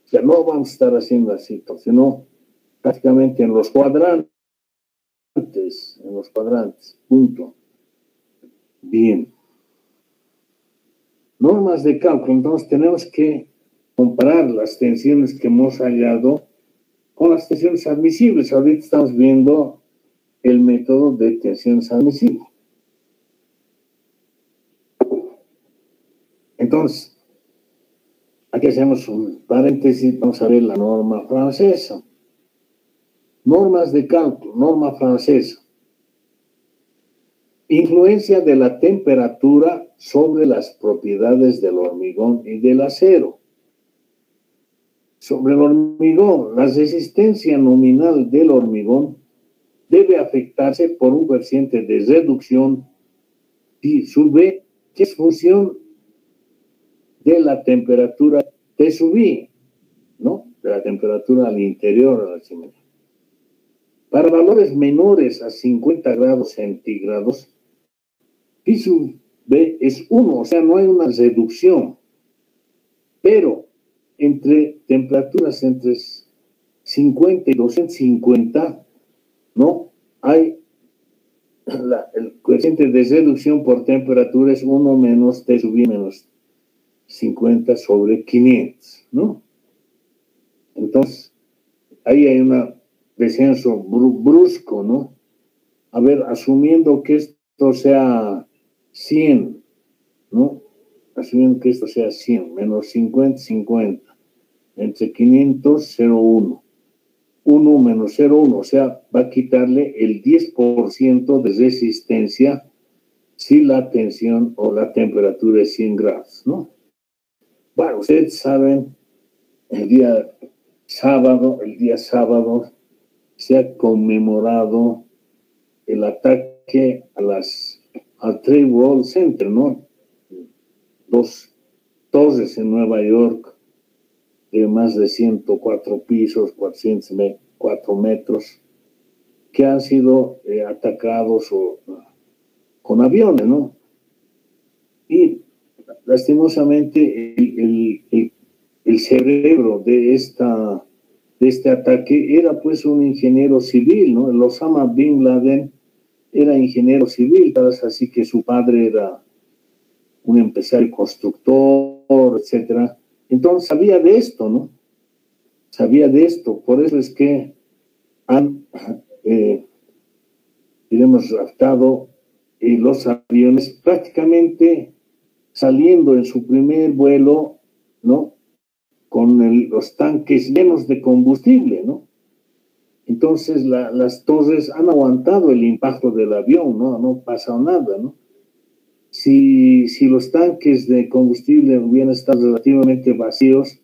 O sea, no vamos a estar haciendo así, sino prácticamente en los cuadrantes, punto. Bien. Normas de cálculo, entonces tenemos que comparar las tensiones que hemos hallado con las tensiones admisibles. Ahorita estamos viendo el método de tensiones admisibles. Entonces, aquí hacemos un paréntesis, vamos a ver la norma francesa. Normas de cálculo, norma francesa. Influencia de la temperatura sobre las propiedades del hormigón y del acero. Sobre el hormigón, la resistencia nominal del hormigón debe afectarse por un coeficiente de reducción Pi sub B, que es función de la temperatura T sub I, ¿no? De la temperatura al interior de la chimenea. Para valores menores a 50 grados centígrados, P sub B es 1, o sea, no hay una reducción. Pero entre temperaturas entre 50 y 250, ¿no? Hay el coeficiente de reducción por temperatura es 1 menos T sub I menos 50 sobre 500, ¿no? Entonces, ahí hay un descenso brusco, ¿no? A ver, asumiendo que esto sea 100, ¿no? Asumiendo que esto sea 100, menos 50, 50, entre 500, 0,1. 1 menos 0,1, o sea, va a quitarle el 10% de resistencia si la tensión o la temperatura es 100 grados, ¿no? Bueno, ustedes saben, el día sábado se ha conmemorado el ataque al Trade World Center, ¿no? 2 torres en Nueva York de más de 104 pisos, 404 metros, que han sido atacados con aviones, ¿no? Y lastimosamente el cerebro de este ataque era pues un ingeniero civil, ¿no? El Osama Bin Laden era ingeniero civil, así que su padre era un empresario constructor, etcétera. Entonces sabía de esto, ¿no? Sabía de esto, por eso es que han, diremos, raptado los aviones prácticamente saliendo en su primer vuelo, ¿no? Con los tanques llenos de combustible, ¿no? Entonces las torres han aguantado el impacto del avión, ¿no? No ha pasado nada, ¿no? Si los tanques de combustible hubieran estado relativamente vacíos,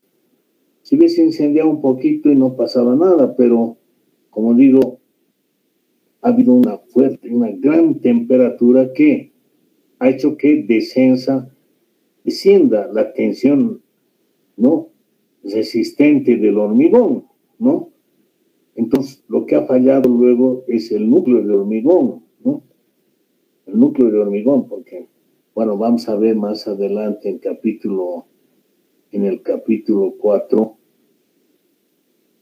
se hubiese incendiado un poquito y no pasaba nada, pero como digo, ha habido una gran temperatura que ha hecho que descienda la tensión, ¿no? Resistente del hormigón, ¿no? Entonces, lo que ha fallado luego es el núcleo de hormigón, ¿no? El núcleo de hormigón, porque, bueno, vamos a ver más adelante en el capítulo 4,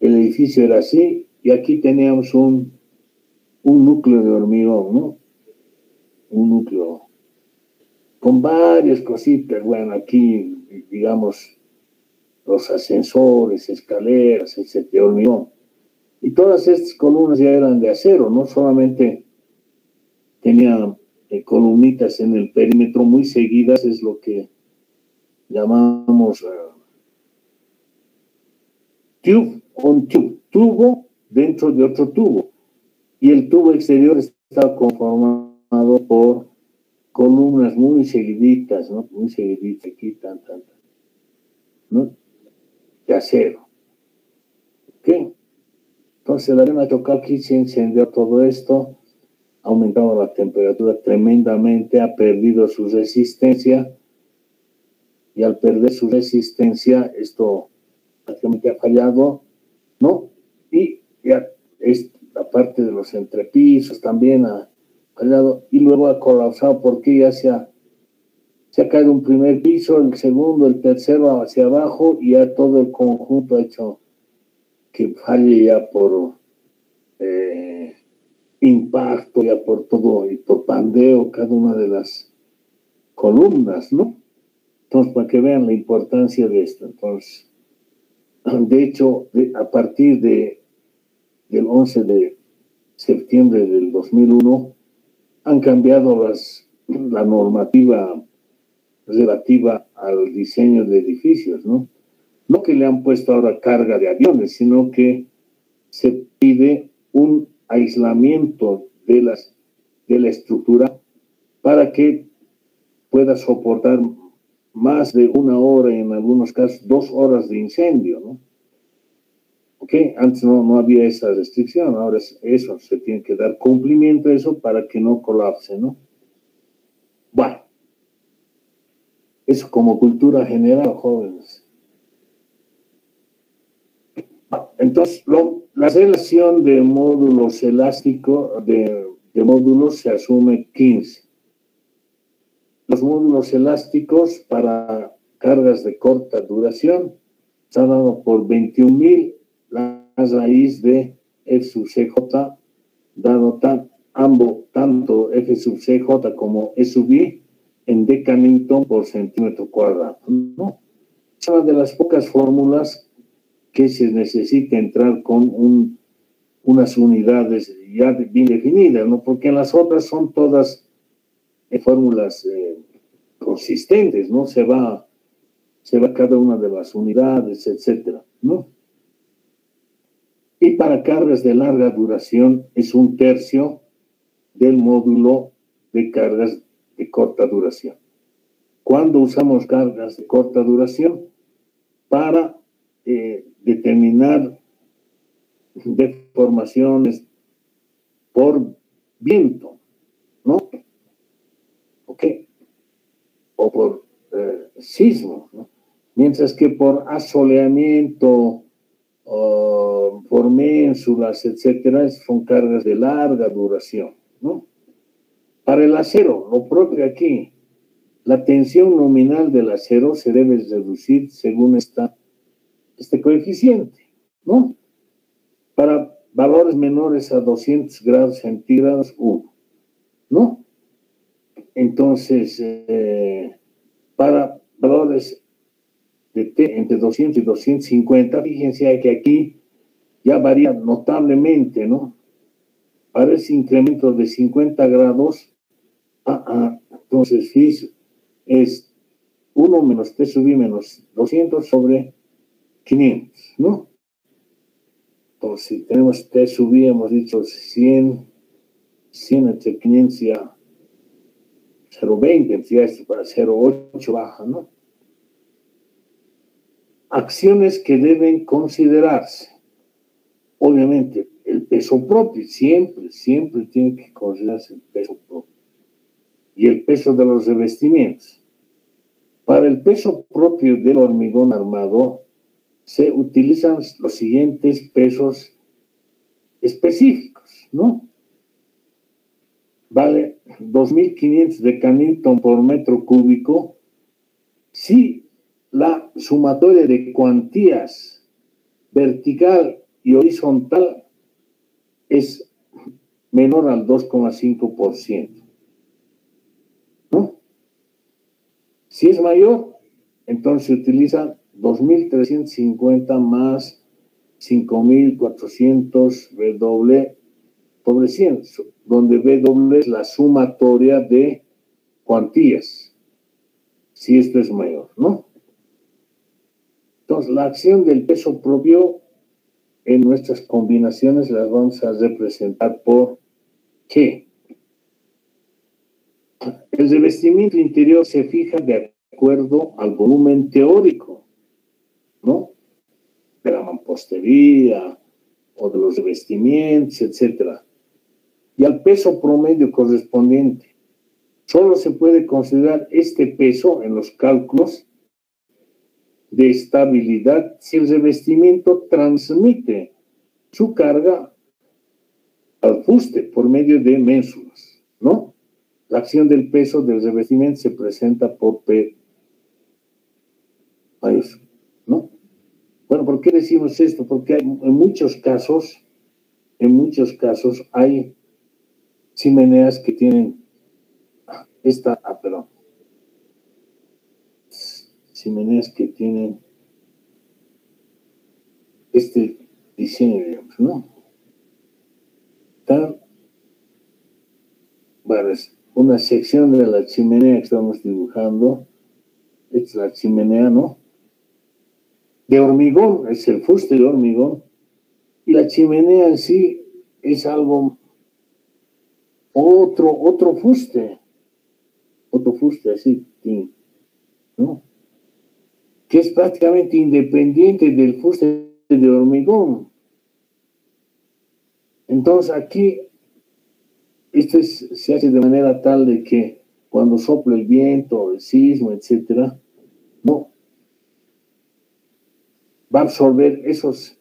el edificio era así, y aquí teníamos un núcleo de hormigón, ¿no? Un núcleo con varias cositas, bueno, aquí, digamos, los ascensores, escaleras, etcétera, de hormigón. Y todas estas columnas ya eran de acero, no solamente tenían columnitas en el perímetro muy seguidas, es lo que llamamos tube on tube, tubo dentro de otro tubo. Y el tubo exterior está conformado por columnas muy seguiditas, ¿no? Muy seguiditas, aquí, ¿no? De acero. ¿Ok? Entonces la arena tocado aquí, se incendió todo esto, ha aumentado la temperatura tremendamente, ha perdido su resistencia, y al perder su resistencia, esto prácticamente ha fallado, ¿no? Y ya la parte de los entrepisos también ha fallado, y luego ha colapsado porque ya se ha caído un primer piso, el segundo, el tercero hacia abajo, y ya todo el conjunto ha hecho que falle ya por impacto, ya por todo, y por pandeo cada una de las columnas, ¿no? Entonces, para que vean la importancia de esto. Entonces, de hecho, a partir del 11 de septiembre del 2001, han cambiado la normativa relativa al diseño de edificios, ¿no? No que le han puesto ahora carga de aviones, sino que se pide un aislamiento de la estructura para que pueda soportar más de 1 hora, en algunos casos 2 horas de incendio, ¿no? ¿Ok? Antes no había esa restricción, ahora eso, se tiene que dar cumplimiento a eso para que no colapse, ¿no? Bueno, eso como cultura general, jóvenes. Entonces, la relación de módulos elásticos, de módulos se asume 15. Los módulos elásticos para cargas de corta duración están dado por 21.000 la raíz de F sub CJ, dado tanto F sub CJ como E sub I en decanewton por centímetro cuadrado, ¿no? Es una de las pocas fórmulas que se necesita entrar con unas unidades ya bien definidas, ¿no? Porque en las otras son todas fórmulas consistentes, ¿no? Se va cada una de las unidades, etcétera, ¿no? Y para cargas de larga duración es 1/3 del módulo de cargas de corta duración. ¿Cuándo usamos cargas de corta duración? Para determinar deformaciones por viento, ¿no? ¿Ok? O por sismo, ¿no? Mientras que por asoleamiento, por ménsulas, etcétera, son cargas de larga duración, ¿no? Para el acero, lo propio aquí, la tensión nominal del acero se debe reducir según este coeficiente, ¿no? Para valores menores a 200 grados centígrados, 1, ¿no? Entonces, para valores de T entre 200 y 250, fíjense que aquí ya varía notablemente, ¿no? Para ese incremento de 50 grados, entonces es 1 menos T sub I menos 200 sobre 500, ¿no? Entonces, si tenemos T sub I, hemos dicho 100 entre 500 ya 0,20, ya esto para 0,8 baja, ¿no? Acciones que deben considerarse. Obviamente, el peso propio, siempre tiene que considerarse el peso propio. Y el peso de los revestimientos. Para el peso propio del hormigón armado, se utilizan los siguientes pesos específicos, ¿no? Vale 2.500 decanewton por metro cúbico si la sumatoria de cuantías vertical y horizontal es menor al 2,5%, ¿no? Si es mayor, entonces se utiliza 2.350 más 5.400 W sobre 100, donde W es la sumatoria de cuantías, si esto es mayor, ¿no? Entonces, la acción del peso propio en nuestras combinaciones las vamos a representar por G. El revestimiento interior se fija de acuerdo al volumen teórico, ¿no? De la mampostería o de los revestimientos, etcétera, y al peso promedio correspondiente. Solo se puede considerar este peso en los cálculos de estabilidad si el revestimiento transmite su carga al fuste por medio de ménsulas, ¿no? La acción del peso del revestimiento se presenta por P, ¿no? Bueno, ¿por qué decimos esto? Porque en muchos casos hay chimeneas que tienen chimeneas que tienen este diseño, digamos, ¿no? Bueno, es una sección de la chimenea que estamos dibujando. Esta es la chimenea, ¿no? De hormigón, es el fuste de hormigón. Y la chimenea en sí es algo, otro fuste así, ¿no? Que es prácticamente independiente del fuste de hormigón. Entonces aquí se hace de manera tal de que cuando sopla el viento, el sismo, etcétera, no va a absorber esos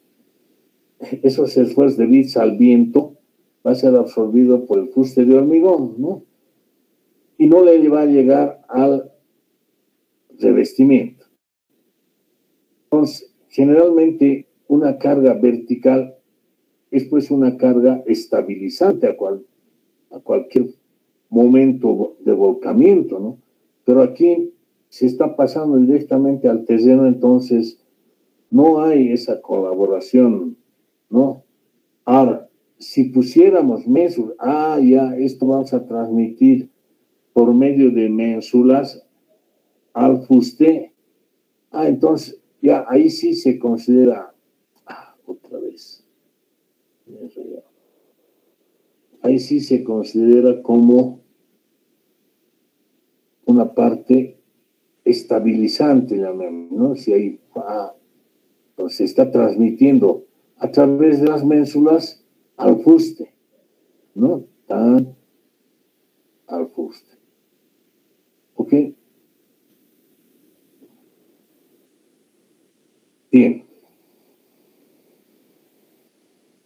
esos esfuerzos de bits al viento va a ser absorbido por el fuste de hormigón, ¿no? Y no le va a llegar al revestimiento. Entonces, generalmente una carga vertical es pues una carga estabilizante a cualquier momento de volcamiento, ¿no? Pero aquí se está pasando directamente al terreno, entonces no hay esa colaboración, ¿no? Ahora, si pusiéramos ménsulas, ya, esto vamos a transmitir por medio de ménsulas al fuste, entonces ya ahí sí se considera, otra vez, ahí sí se considera como una parte estabilizante, ¿no? Si ahí pues se está transmitiendo a través de las ménsulas al fuste, ¿no? Al fuste. ¿Ok? Bien.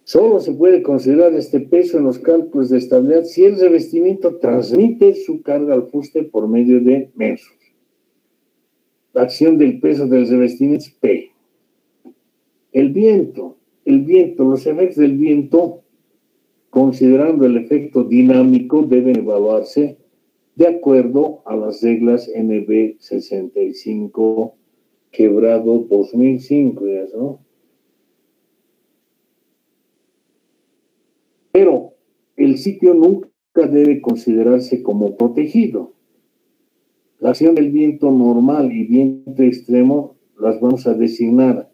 Solo se puede considerar este peso en los cálculos de estabilidad si el revestimiento transmite su carga al fuste por medio de ménsulas. La acción del peso del revestimiento es P. El viento, los efectos del viento, considerando el efecto dinámico, deben evaluarse de acuerdo a las reglas NB 65, quebrado 2005, ¿no? Pero el sitio nunca debe considerarse como protegido. La acción del viento normal y viento extremo las vamos a designar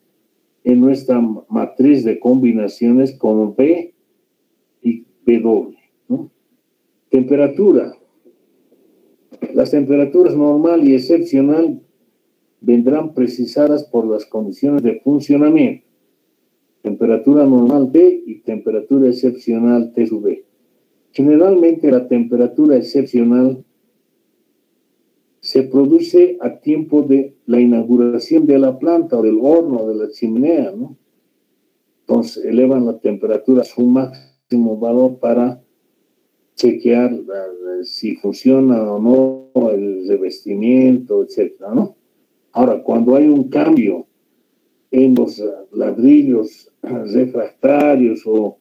en nuestra matriz de combinaciones como P y W, ¿no? Temperatura. Las temperaturas normal y excepcional vendrán precisadas por las condiciones de funcionamiento. Temperatura normal T y temperatura excepcional T sub B. Generalmente la temperatura excepcional se produce a tiempo de la inauguración de la planta o del horno o de la chimenea, ¿no? Entonces elevan la temperatura a su máximo valor para chequear si funciona o no el revestimiento, etcétera, ¿no? Ahora, cuando hay un cambio en los ladrillos refractarios o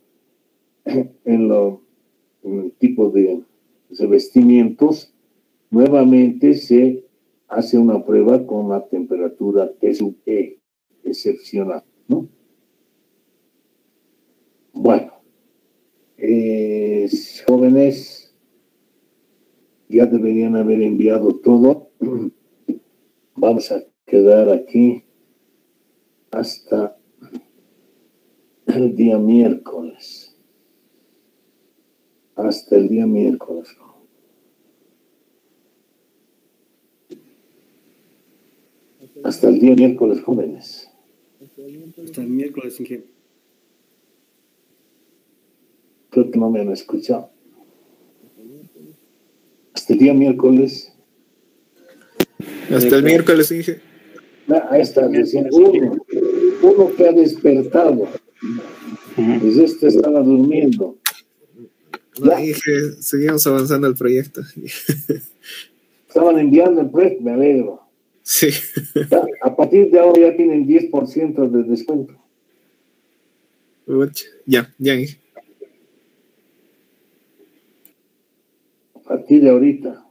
en el tipo de revestimientos, nuevamente se hace una prueba con la temperatura T sub E excepcional, ¿no? Bueno, jóvenes, ya deberían haber enviado todo. Vamos a quedar aquí hasta el día miércoles. Hasta el día miércoles. Hasta el día miércoles, jóvenes. Hasta el miércoles, ingeniero. Creo que no me han escuchado. Hasta el día miércoles. Hasta el miércoles, Inge. Ahí está, recién uno que ha despertado. Pues este estaba durmiendo. No, Inge, seguimos avanzando el proyecto. Estaban enviando el proyecto, me alegro. Sí. Ya, a partir de ahora ya tienen 10% de descuento. Ya, Inge. A partir de ahorita.